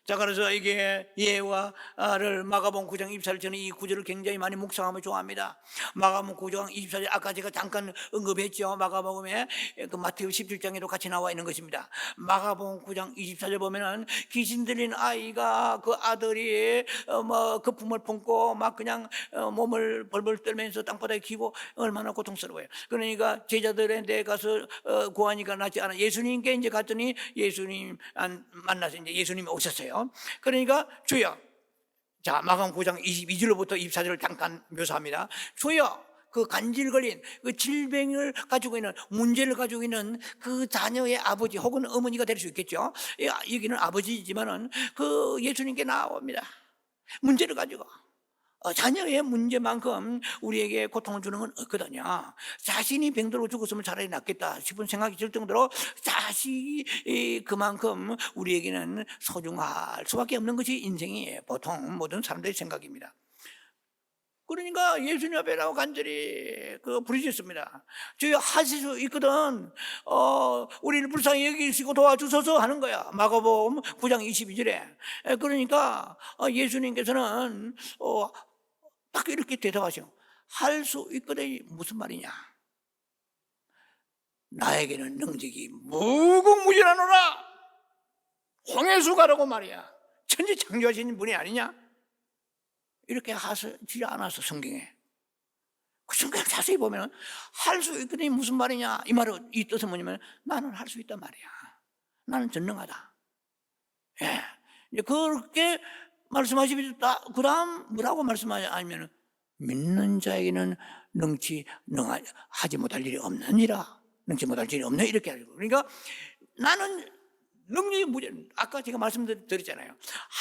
자, 그래서 이게 예와를 마가복음 9장 24절, 저는 이 구절을 굉장히 많이 묵상하며 좋아합니다. 마가복음 9장 24절, 아까 제가 잠깐 언급했죠. 마가복음에 그 마태오 17장에도 같이 나와 있는 것입니다. 마가복음 9장 24절 보면은 귀신 들린 아이가 그 아들이 뭐 거품을 품고 막 그냥 몸을 벌벌 떨면서 땅바닥에 기고 얼마나 고통스러워요. 그러니까 제자들한테 가서 구하니까 낫지 않아. 예수님께 이제 갔더니 예수님 만나서 이제 예수님이 오셨어요. 그러니까 주여, 자, 마가복음 9장 22절로부터 24절을 잠깐 묘사합니다. 주여, 그 간질 걸린 그 질병을 가지고 있는, 문제를 가지고 있는 그 자녀의 아버지 혹은 어머니가 될 수 있겠죠. 여기는 아버지지만은 그 예수님께 나옵니다. 문제를 가지고. 자녀의 문제만큼 우리에게 고통을 주는 건 없거든요. 자신이 병들고 죽었으면 차라리 낫겠다 싶은 생각이 들 정도로 자식이 그만큼 우리에게는 소중할 수밖에 없는 것이 인생이에요. 보통 모든 사람들의 생각입니다. 그러니까 예수님 앞에 나와 간절히 부르짖습니다. 주여, 하실 수 있거든 우리를 불쌍히 여기시고 도와주소서 하는 거야. 마가복음 9장 22절에. 그러니까 예수님께서는 딱 이렇게 대답하시오. 할 수 있거든. 무슨 말이냐? 나에게는 능력이 무궁무진하노라. 홍해수 가라고 말이야. 천지 창조하신 분이 아니냐? 이렇게 하시지 않았어, 성경에. 그 성경 자세히 보면 할 수 있거든 무슨 말이냐? 이 말은, 이 뜻은 뭐냐면 나는 할 수 있단 말이야. 나는 전능하다. 예. 이제 그렇게 말씀하시면 그 다음 뭐라고 말씀하냐면 믿는 자에게는 하지 못할 일이 없느니라. 능치 못할 일이 없네, 이렇게 하죠. 그러니까 나는 능력이 무제, 아까 제가 말씀드렸잖아요.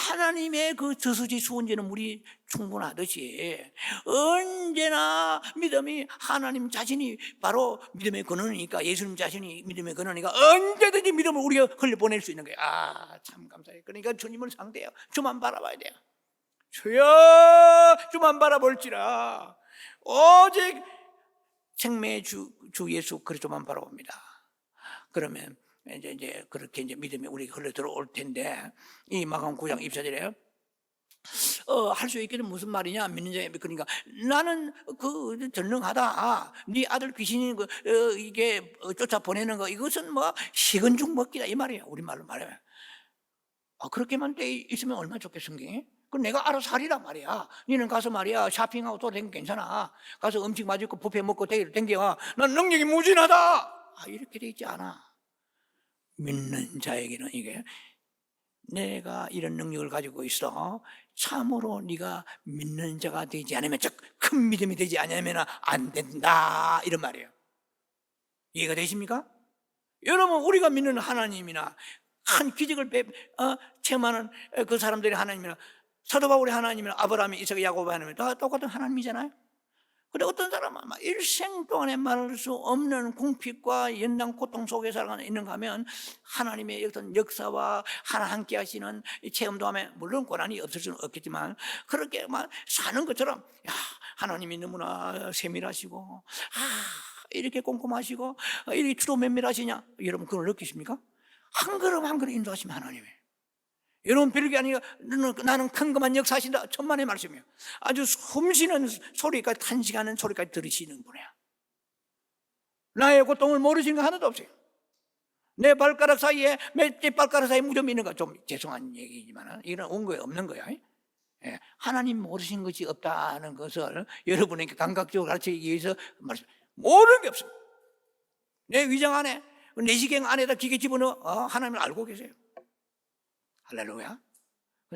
하나님의 그 저수지 수온제는 물이 충분하듯이 언제나 믿음이, 하나님 자신이 바로 믿음의 근원이니까, 예수님 자신이 믿음의 근원이니까 언제든지 믿음을 우리가 흘려보낼 수 있는 거예요. 참 감사해요. 그러니까 주님을 상대해요. 주만 바라봐야 돼요. 주여, 주만 바라볼지라. 오직 생명의 주 예수 그리스도만 바라봅니다. 그러면 이제 그렇게 이제 믿음이 우리에게 흘러 들어올 텐데, 이 마가복음 9장 24절에 할 수 있게 는 무슨 말이냐? 믿는 자에, 그러니까 나는 전능하다. 네 아들 귀신이 이게 쫓아 보내는 거, 이것은 뭐 식은 죽 먹기다, 이 말이에요. 우리 말로 말하면. 그렇게만 돼 있으면 얼마나 좋겠어, 성경이. 그 내가 알아서 하리란 말이야. 니는 가서 말이야 쇼핑하고 돌아다니면 괜찮아. 가서 음식 맛있고 뷔페 먹고 댕겨와. 난 능력이 무진하다. 이렇게 돼 있지 않아. 믿는 자에게는 이게 내가 이런 능력을 가지고 있어. 참으로 네가 믿는 자가 되지 않으면, 즉 큰 믿음이 되지 않으면 안 된다, 이런 말이에요. 이해가 되십니까? 여러분, 우리가 믿는 하나님이나 큰 기적을 체험하는 그 사람들이 하나님이나 사도 바울의 하나님이나 아브라함이 이삭 야곱의 하나님이 다 똑같은 하나님이잖아요. 근데 어떤 사람은 일생 동안에 말할 수 없는 궁핍과 연단 고통 속에 살아가는 있는가 하면 하나님의 어떤 역사와 하나 함께 하시는 체험도 하면, 물론 고난이 없을 수는 없겠지만 그렇게 막 사는 것처럼, 야, 하나님이 너무나 세밀하시고 이렇게 꼼꼼하시고 이렇게 주로 면밀하시냐, 여러분 그걸 느끼십니까? 한 걸음 한 걸음 인도하시면 하나님이에요. 여러분, 별게 아니라 나는 큰 것만 역사하신다, 천만의 말씀이에요. 아주 숨쉬는 소리까지, 탄식하는 소리까지 들으시는 분이야. 나의 고통을 모르시는 거 하나도 없어요. 내 발가락 사이에, 몇째 발가락 사이에 무좀이 있는 거, 좀 죄송한 얘기지만 이런 원고에 없는 거야. 예, 하나님 모르신 것이 없다는 것을 여러분에게 감각적으로 가르치기 위해서 말씀. 모르는 게 없어요. 내 위장 안에, 내시경 안에다 기계 집어넣어, 하나님을 알고 계세요. 할렐루야.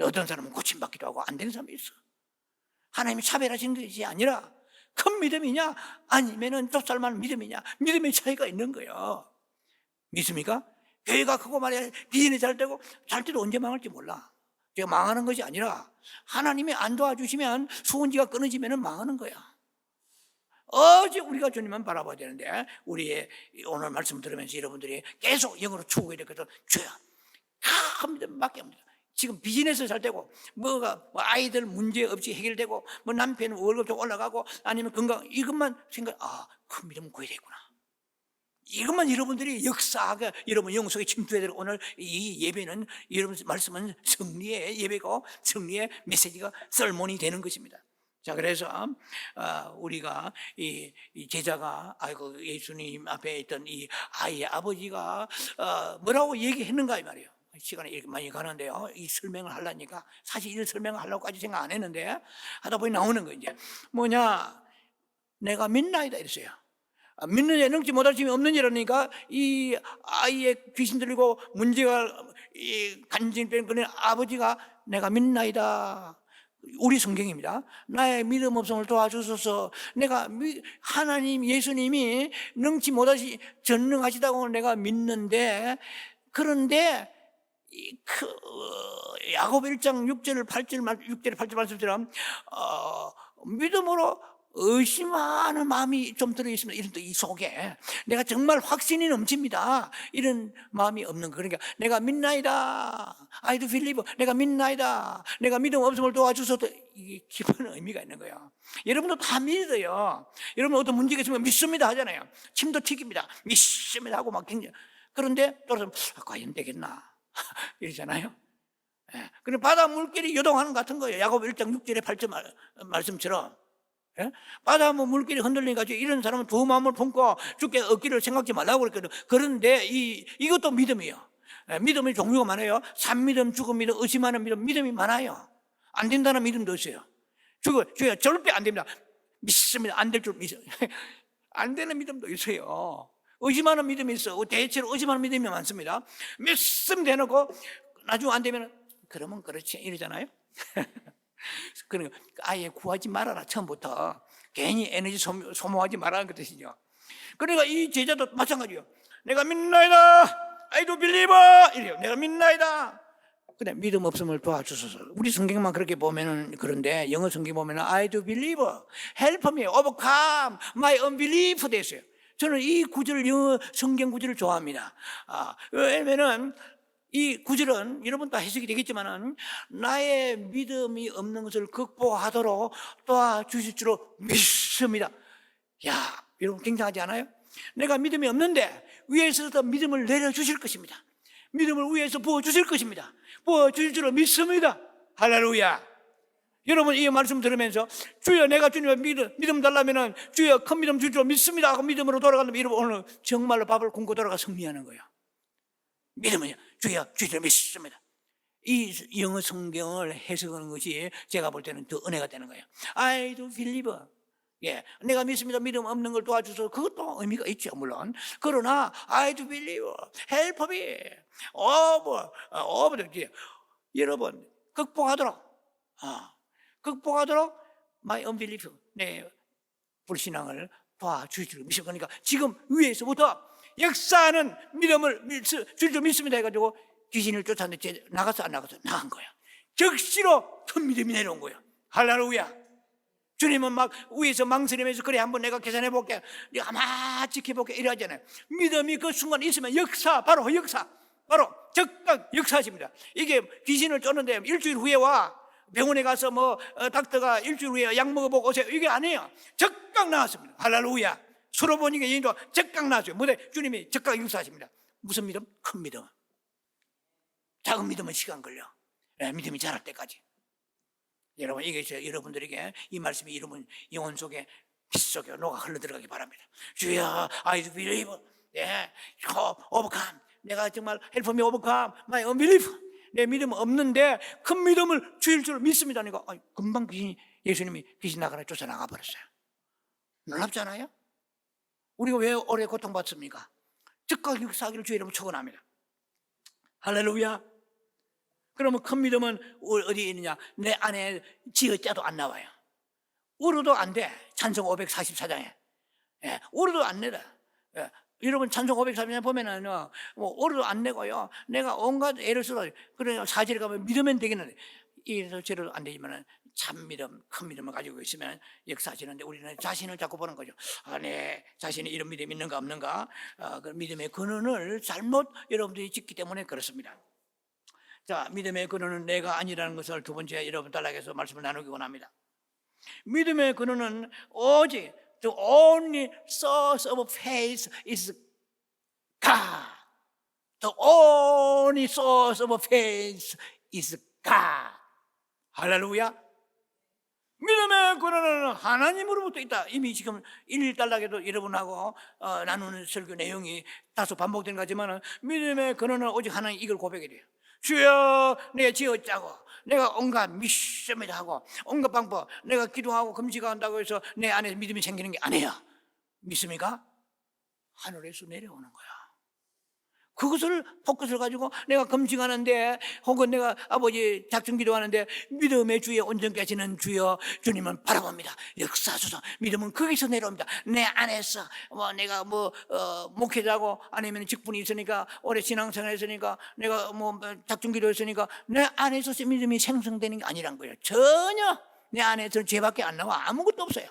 어떤 사람은 고침받기도 하고 안 되는 사람이 있어. 하나님이 차별하신 것이 아니라 큰 믿음이냐 아니면은 좁쌀만 믿음이냐, 믿음의 차이가 있는 거예요. 믿습니까? 교회가 크고 말이야 비전이 잘 되고, 잘 때도 언제 망할지 몰라. 제가 망하는 것이 아니라 하나님이 안 도와주시면, 수은지가 끊어지면 망하는 거야. 어제 우리가 주님만 바라봐야 되는데, 우리의 오늘 말씀 들으면서 여러분들이 계속 영으로 추구해야 되거든. 주여, 큰 믿음밖에 없습니다. 지금 비즈니스 잘 되고, 뭐가 아이들 문제 없이 해결되고, 뭐 남편 월급 좀 올라가고, 아니면 건강, 이것만 생각, 큰 믿음은 구해야 되구나. 이것만 여러분들이 역사하게 여러분 영 속에 침투해야 되고, 오늘 이 예배는, 여러분 말씀은 승리의 예배고 승리의 메시지가 설문이 되는 것입니다. 자, 그래서 우리가 이 제자가, 예수님 앞에 있던 이 아이의 아버지가 뭐라고 얘기했는가 이 말이에요. 시간이 이렇게 많이 가는데요, 이 설명을 하려니까, 사실 이 설명을 하려고까지 생각 안 했는데 하다 보니 나오는 거, 이제 뭐냐, 내가 믿나이다 이랬어요. 믿는 자 능지 못할 힘이 없는 이라니까, 이 아이의 귀신 들리고 문제가 간질병 걸린 아버지가 내가 믿나이다. 우리 성경입니다. 나의 믿음 없음을 도와주소서. 내가 하나님 예수님이 능치 못하시 전능하시다고 내가 믿는데, 그런데 야곱 1장 6절 8절 말씀처럼 믿음으로 의심하는 마음이 좀 들어있습니다. 이런 이 속에 내가 정말 확신이 넘칩니다. 이런 마음이 없는 거. 그러니까 내가 믿나이다, I do believe, 내가 믿나이다, 내가 믿음 없음을 도와주소서. 이게 깊은 의미가 있는 거예요. 여러분도 다 믿어요. 여러분 어떤 문제가 있으면 믿습니다 하잖아요. 침도 튀깁니다. 믿습니다 하고 막 굉장히. 그런데 또 과연 되겠나 이러잖아요. 예. 그럼 바다 물길이 요동하는 것 같은 거예요. 야곱 1장 6절에 8절 말씀처럼. 예? 바다 물길이 흔들리가지고 이런 사람은 두 마음을 품고 주께 얻기를 생각지 말라고 그랬거든요. 그런데 이것도 믿음이에요. 예, 믿음의 종류가 많아요. 산믿음, 죽은 믿음, 의심하는 믿음, 믿음이 많아요. 안 된다는 믿음도 있어요. 주여 절대 안 됩니다. 믿습니다. 안 될 줄 믿어요. 안 되는 믿음도 있어요. 의심하는 믿음이 있어. 대체로 의심하는 믿음이 많습니다. 믿습니다 해놓고 나중에 안 되면 그러면 그렇지 이러잖아요. 그러니까 아예 구하지 말아라. 처음부터 괜히 에너지 소모하지 말라는 뜻이죠. 그러니까 이 제자도 마찬가지예요. 내가 믿나이다, I do believe, 이래요. 내가 믿나이다. 근데 믿음 없음을 도와주소서. 우리 성경만 그렇게 보면은 그런데, 영어 성경 보면은 I do believe, help me overcome my unbelief 돼 있어요. 저는 이 구절, 영어 성경 구절을 좋아합니다. 왜냐면은 이 구절은 여러분 다 해석이 되겠지만은, 나의 믿음이 없는 것을 극복하도록 도와주실 줄로 믿습니다. 야, 여러분 굉장하지 않아요? 내가 믿음이 없는데 위에서부터 믿음을 내려주실 것입니다. 믿음을 위에서 부어주실 것입니다. 부어주실 줄로 믿습니다. 할렐루야. 여러분 이 말씀 들으면서 주여 내가 주님의 믿음 달라면은 주여 큰 믿음 줄 줄 믿습니다 하고 믿음으로 돌아간다면, 여러분 오늘 정말로 밥을 굶고 돌아가 승리하는 거예요. 믿음은요, 주여 주님 믿습니다. 이 영어 성경을 해석하는 것이 제가 볼 때는 더 은혜가 되는 거예요. I do believe. 예, 내가 믿습니다. 믿음 없는 걸 도와줘서 그것도 의미가 있죠, 물론. 그러나 I do believe, help me, 여러분 극복하도록, 극복하도록 my unbelief, 내 불신앙을 도와주실 믿습니다. 그러니까 지금 위에서부터 역사하는 믿음을 줄 줄 믿습니다 해가지고 귀신을 쫓았는데 나가서 안 나가서 나간 거야. 적시로 큰 믿음이 내려온 거야. 할렐루야. 주님은 막 위에서 망설이면서 그래 한번 내가 계산해 볼게, 네가 아마 지켜볼게 이러잖아요. 믿음이 그 순간 있으면 역사, 바로 역사, 바로 즉각 역사하십니다. 이게 귀신을 쫓는데 일주일 후에 와, 병원에 가서 닥터가 일주일 후에 약 먹어보고 오세요, 이게 아니에요. 즉각 나왔습니다. 할렐루야. 서로 보니까 여인도 즉각 나왔어요. 뭐래? 주님이 즉각 역사하십니다. 무슨 믿음? 큰 믿음. 작은 믿음은 시간 걸려. 믿음이 자랄 때까지. 여러분, 이게 여러분들에게 이 말씀이 여러분 영혼 속에 피 속에 녹아 흘러들어가기 바랍니다. 주여, I do believe. 네, overcome. 내가 정말 help me overcome my unbelief. 내 믿음 없는데 큰 믿음을 주일 줄 믿습니다. 그러니까 금방 예수님이 귀신 나가라 쫓아나가 버렸어요. 놀랍잖아요. 우리가 왜 오래 고통받습니까? 즉각 역사하기를 주의 이름으로 축원합니다. 할렐루야. 그러면 큰 믿음은 어디에 있느냐? 내 안에 지어짜도 안 나와요. 울어도 안 돼. 찬송 544장에. 예, 울어도 안 내다. 예, 여러분 찬송 544장 보면은 울어도 안 내고요. 내가 온갖 애를 써도 그래 사절에 가면 믿으면 되겠는데 이래서 저래도 안 되지만은 참 믿음, 큰 믿음을 가지고 있으면 역사하시는데 우리는 자신을 자꾸 보는 거죠. 내 자신이 이런 믿음이 있는가 없는가. 그 믿음의 근원을 잘못 여러분들이 짓기 때문에 그렇습니다. 자, 믿음의 근원은 내가 아니라는 것을 두 번째 여러분 단락에서 말씀을 나누기 원합니다. 믿음의 근원은 오직 the only source of faith is God. The only source of faith is God. 할렐루야. 믿음의 근원은 하나님으로부터 있다. 이미 지금 1단락에도 여러분하고 나누는 설교 내용이 다소 반복된 거지만 믿음의 근원은 오직 하나님, 이걸 고백이 돼요. 주여, 내가 지었자고, 내가 온갖 믿습니다 하고 온갖 방법, 내가 기도하고 금식한다고 해서 내 안에 믿음이 생기는 게 아니야. 믿습니까? 하늘에서 내려오는 거야. 그것을 포커스를 가지고 내가 금식하는데 혹은 내가 아버지 작정기도 하는데 믿음의 주에 온전케 하시는 주여 주님은 바라봅니다. 역사하소서. 믿음은 거기서 내려옵니다. 내 안에서 내가 목회자고 아니면 직분이 있으니까 오래 신앙생활 했으니까 내가 작정기도 했으니까 내 안에서 믿음이 생성되는 게 아니란 거예요. 전혀 내 안에서는 죄밖에 안 나와. 아무것도 없어요.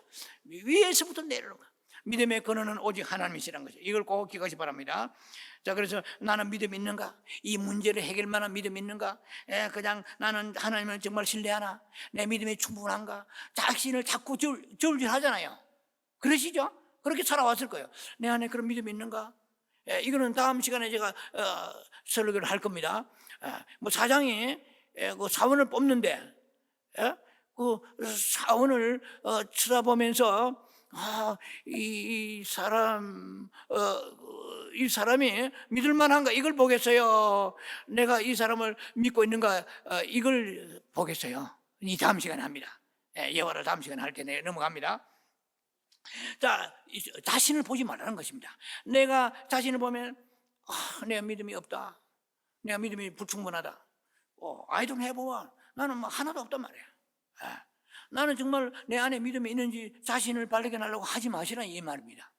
위에서부터 내려오는 거예요. 믿음의 근원은 오직 하나님이시란 거죠. 이걸 꼭 기억하시 바랍니다. 자, 그래서 나는 믿음이 있는가? 이 문제를 해결만한 믿음이 있는가? 그냥 나는 하나님을 정말 신뢰하나? 내 믿음이 충분한가? 자신을 자꾸 저울질하잖아요. 그러시죠? 그렇게 살아왔을 거예요. 내 안에 그런 믿음이 있는가? 이거는 다음 시간에 제가 설교를 할 겁니다. 사장이 그 사원을 뽑는데 그 사원을 쳐다보면서 이 사람이 믿을 만한가 이걸 보겠어요. 내가 이 사람을 믿고 있는가 이걸 보겠어요. 이 다음 시간에 합니다. 예화를 다음 시간에 할 때 넘어갑니다. 자, 자신을 보지 말라는 것입니다. 내가 자신을 보면 내가 믿음이 없다, 내가 믿음이 불충분하다, I don't have one, 나는 하나도 없단 말이에요. 나는 정말 내 안에 믿음이 있는지 자신을 발견하려고 하지 마시라, 이 말입니다.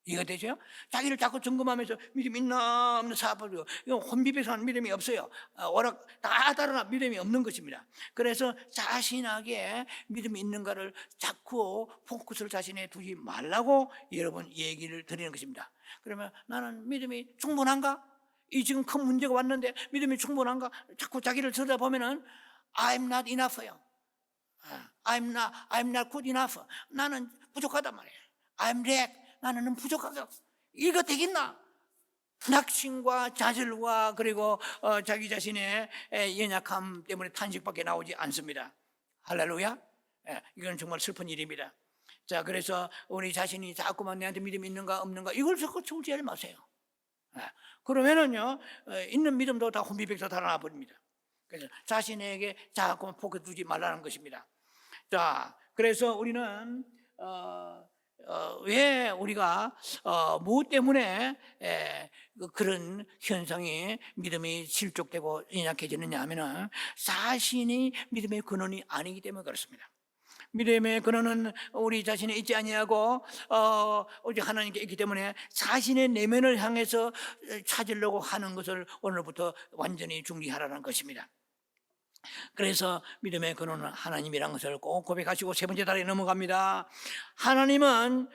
이해가 되죠? 자기를 자꾸 점검하면서 믿음이 있나 없나 사업하고 이건 혼비백산 하는 믿음이 없어요. 오락 다 다르나 믿음이 없는 것입니다. 그래서 자신에게 믿음이 있는가를 자꾸 포커스를 자신에 두지 말라고 여러분 얘기를 드리는 것입니다. 그러면 나는 믿음이 충분한가? 이 지금 큰 문제가 왔는데 믿음이 충분한가? 자꾸 자기를 들여다보면은 I'm not enough요. I'm not good enough. 나는 부족하단 말이에요. I'm lack. 나는 부족하다. 이거 되겠나? 낙심과 좌절과 그리고 자기 자신의 연약함 때문에 탄식밖에 나오지 않습니다. 할렐루야. 이건 정말 슬픈 일입니다. 자, 그래서 우리 자신이 자꾸만 내한테 믿음이 있는가 없는가 이걸 자꾸 중지하지 마세요. 그러면은요 있는 믿음도 다 혼비백산 달아나 버립니다. 그래서 자신에게 자꾸 포기 두지 말라는 것입니다. 자, 그래서 우리는 왜 우리가 무엇 때문에 그런 현상이 믿음이 실족되고 연약해지느냐 하면은 자신이 믿음의 근원이 아니기 때문에 그렇습니다. 믿음의 근원은 우리 자신이 있지 아니하고 오직 하나님께 있기 때문에 자신의 내면을 향해서 찾으려고 하는 것을 오늘부터 완전히 중지하라는 것입니다. 그래서 믿음의 근원은 하나님이라는 것을 꼭 고백하시고 세 번째 단락에 넘어갑니다. 하나님은,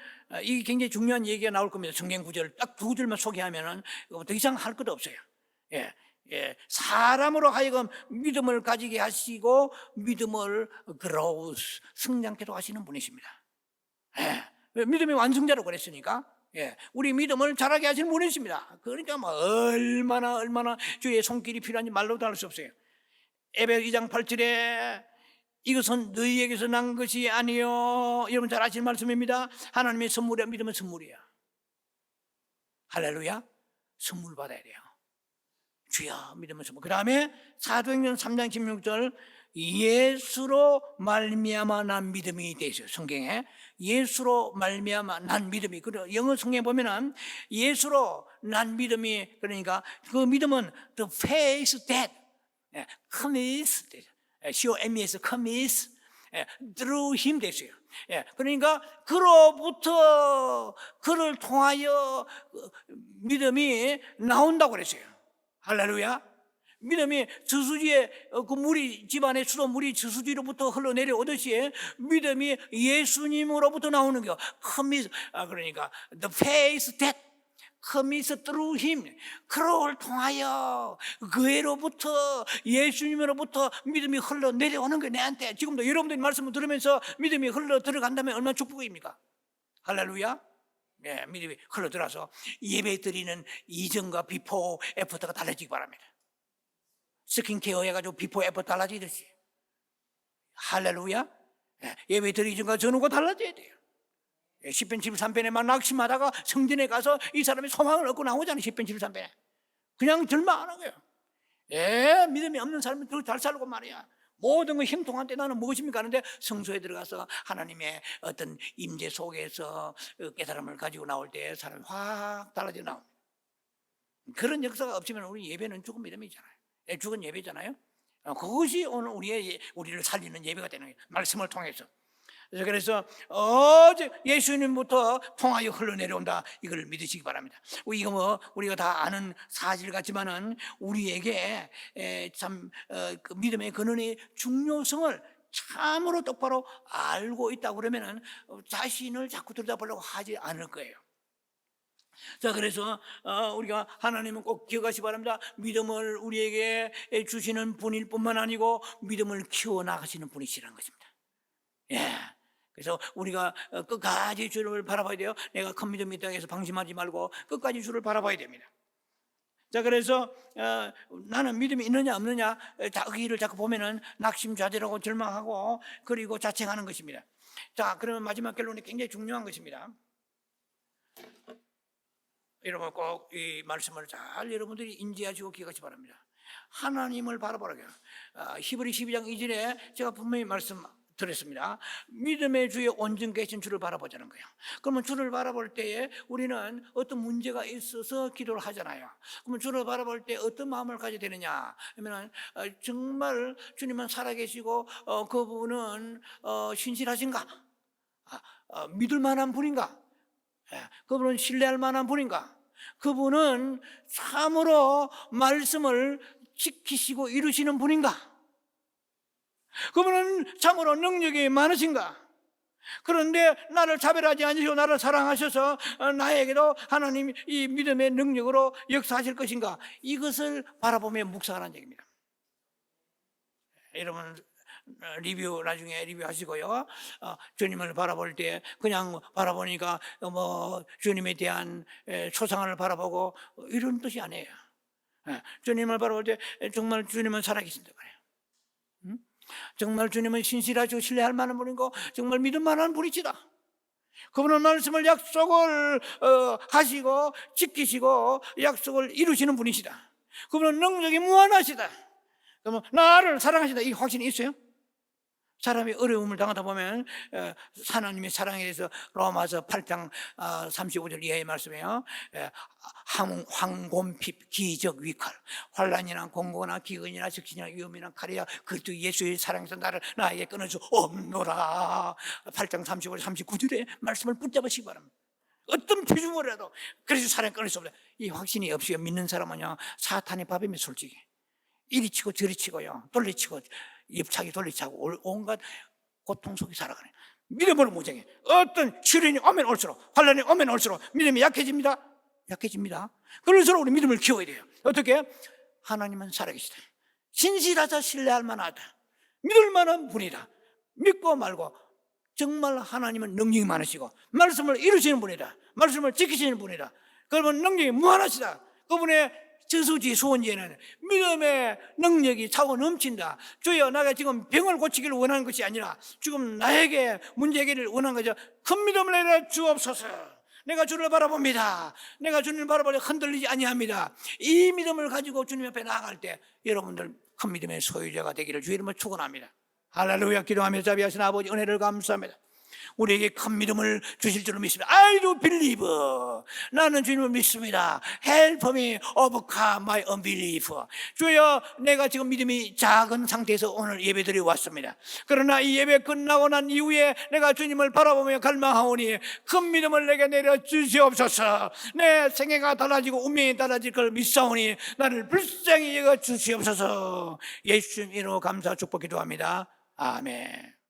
이게 굉장히 중요한 얘기가 나올 겁니다. 성경 구절을 딱 두 줄만 소개하면은 더 이상 할 것도 없어요. 사람으로 하여금 믿음을 가지게 하시고 믿음을 growth, 성장케도 하시는 분이십니다. 믿음의 완성자로 그랬으니까 우리 믿음을 자라게 하시는 분이십니다. 그러니까 뭐 얼마나 주의 손길이 필요한지 말로도 할 수 없어요. 에베소 2장 8절에 이것은 너희에게서 난 것이 아니요, 여러분 잘 아시는 말씀입니다. 하나님의 선물이야. 믿음은 선물이야. 할렐루야. 선물 받아야 돼요. 주여, 믿음은 선물. 그 다음에 사도행전 3장 16절, 예수로 말미암아 난 믿음이 되죠. 성경에 예수로 말미암아 난 믿음이, 그리고 영어 성경에 보면은 예수로 난 믿음이, 그러니까 그 믿음은 the faith that comes, C-O-M-E-S, comes through him 됐어요. 그러니까 그로부터, 그를 통하여 믿음이 나온다고 그랬어요. 할렐루야. 믿음이 저수지에 그 물이, 집안의 수돗물이 저수지로부터 흘러내려오듯이 믿음이 예수님으로부터 나오는 거, comes, 그러니까 the faith that comes through him, 그를 통하여, 그애로부터, 예수님으로부터 믿음이 흘러 내려오는 게 내한테. 지금도 여러분들이 말씀을 들으면서 믿음이 흘러 들어간다면 얼마나 축복입니까? 할렐루야. 믿음이 흘러 들어서 예배 드리는 이전과 비포 애프터가 달라지기 바랍니다. 스킨케어 해가지고 비포 애프터 달라지듯이. 할렐루야. 예배 드리기 전과 전후가 달라져야 돼요. 10편 73편에 막 낙심하다가 성전에 가서 이 사람이 소망을 얻고 나오잖아요. 10편 73편에 그냥 절망하는 거예요. 믿음이 없는 사람은 더 잘 살고 말이야. 모든 거 힘통한 때 나는 무엇입니까 하는데 성소에 들어가서 하나님의 어떤 임재 속에서 깨달음을 가지고 나올 때 사람이 확 달라져 나옵니다. 그런 역사가 없으면 우리 예배는 죽은 믿음이잖아요. 죽은 예배잖아요. 그것이 오늘 우리를 살리는 예배가 되는 거예요. 말씀을 통해서. 그래서 예수님부터 통하여 흘러내려온다, 이걸 믿으시기 바랍니다. 이거 뭐 우리가 다 아는 사실 같지만은 우리에게 참 그 믿음의 근원의 중요성을 참으로 똑바로 알고 있다 그러면은 자신을 자꾸 들여다보려고 하지 않을 거예요. 자, 그래서 우리가 하나님은 꼭 기억하시기 바랍니다. 믿음을 우리에게 주시는 분일 뿐만 아니고 믿음을 키워나가시는 분이시라는 것입니다. 그래서 우리가 끝까지 주를 바라봐야 돼요. 내가 큰 믿음이 있다 해서 방심하지 말고 끝까지 주를 바라봐야 됩니다. 자, 그래서 나는 믿음이 있느냐 없느냐 자기를 자꾸 보면은 낙심좌절하고 절망하고 그리고 자책하는 것입니다. 자, 그러면 마지막 결론이 굉장히 중요한 것입니다. 여러분 꼭 이 말씀을 잘 여러분들이 인지하시고 기억하시기 바랍니다. 하나님을 바라보라고요. 히브리 12장 2절에 제가 분명히 말씀 드렸습니다. 믿음의 주에 온전 계신 주를 바라보자는 거예요. 그러면 주를 바라볼 때에 우리는 어떤 문제가 있어서 기도를 하잖아요. 그러면 주를 바라볼 때 어떤 마음을 가져야 되느냐 하면 정말 주님은 살아계시고 그분은 신실하신가? 믿을 만한 분인가? 그분은 신뢰할 만한 분인가? 그분은 참으로 말씀을 지키시고 이루시는 분인가? 그분은 참으로 능력이 많으신가? 그런데 나를 차별하지 않으시고 나를 사랑하셔서 나에게도 하나님 이 믿음의 능력으로 역사하실 것인가? 이것을 바라보며 묵상하라는 얘기입니다. 여러분 나중에 리뷰하시고요. 주님을 바라볼 때 그냥 바라보니까 뭐 주님에 대한 초상을 바라보고 이런 뜻이 아니에요. 주님을 바라볼 때 정말 주님은 살아계신다 그래요. 정말 주님은 신실하시고 신뢰할 만한 분이고 정말 믿을 만한 분이시다. 그분은 말씀을 약속을 하시고 지키시고 약속을 이루시는 분이시다. 그분은 능력이 무한하시다. 그러면 나를 사랑하신다 이 확신이 있어요? 사람이 어려움을 당하다 보면 하나님의 사랑에 대해서 로마서 8장 35절 이하의 말씀이에요. 황곰핍 기적 위칼 환난이나 공고나 기근이나 적신이나 위험이나 칼이야 그것도 예수의 사랑에서 나에게 끊을 수 없노라. 8장 35절 39절의 말씀을 붙잡으시기 바랍니다. 어떤 표준어라도 그래서 사랑이 끊을 수 없다. 이 확신이 없어요. 믿는 사람은요 사탄의 밥입니다. 솔직히 이리 치고 저리 치고요 돌리치고 옆차기 돌리차고 온갖 고통 속에 살아가는 믿음으로 무장해. 어떤 시련이 오면 올수록 환난이 오면 올수록 믿음이 약해집니다. 그럴수록 우리 믿음을 키워야 돼요. 어떻게? 하나님은 살아계시다. 신실하자 신뢰할 만하다. 믿을 만한 분이다. 믿고 말고 정말 하나님은 능력이 많으시고 말씀을 이루시는 분이다. 말씀을 지키시는 분이다. 그러면 능력이 무한하시다. 그분의 저수지 소원지에는 믿음의 능력이 차고 넘친다. 주여 내가 지금 병을 고치기를 원하는 것이 아니라 지금 나에게 문제 해결을 원하는 거죠. 큰 믿음을 내려 주옵소서. 내가 주를 바라봅니다. 내가 주님을 바라보려 흔들리지 아니합니다. 이 믿음을 가지고 주님 앞에 나아갈 때 여러분들 큰 믿음의 소유자가 되기를 주의 이름으로 축원합니다. 할렐루야. 기도하며 자비하신 아버지 은혜를 감사합니다. 우리에게 큰 믿음을 주실 줄을 믿습니다. I do believe. 나는 주님을 믿습니다. Help me overcome my unbelief. 주여 내가 지금 믿음이 작은 상태에서 오늘 예배드리러 왔습니다. 그러나 이 예배 끝나고 난 이후에 내가 주님을 바라보며 갈망하오니 큰 믿음을 내게 내려주시옵소서. 내 생애가 달라지고 운명이 달라질 걸 믿사오니 나를 불쌍히 여겨 주시옵소서. 예수님 이름으로 감사 축복 기도합니다. 아멘.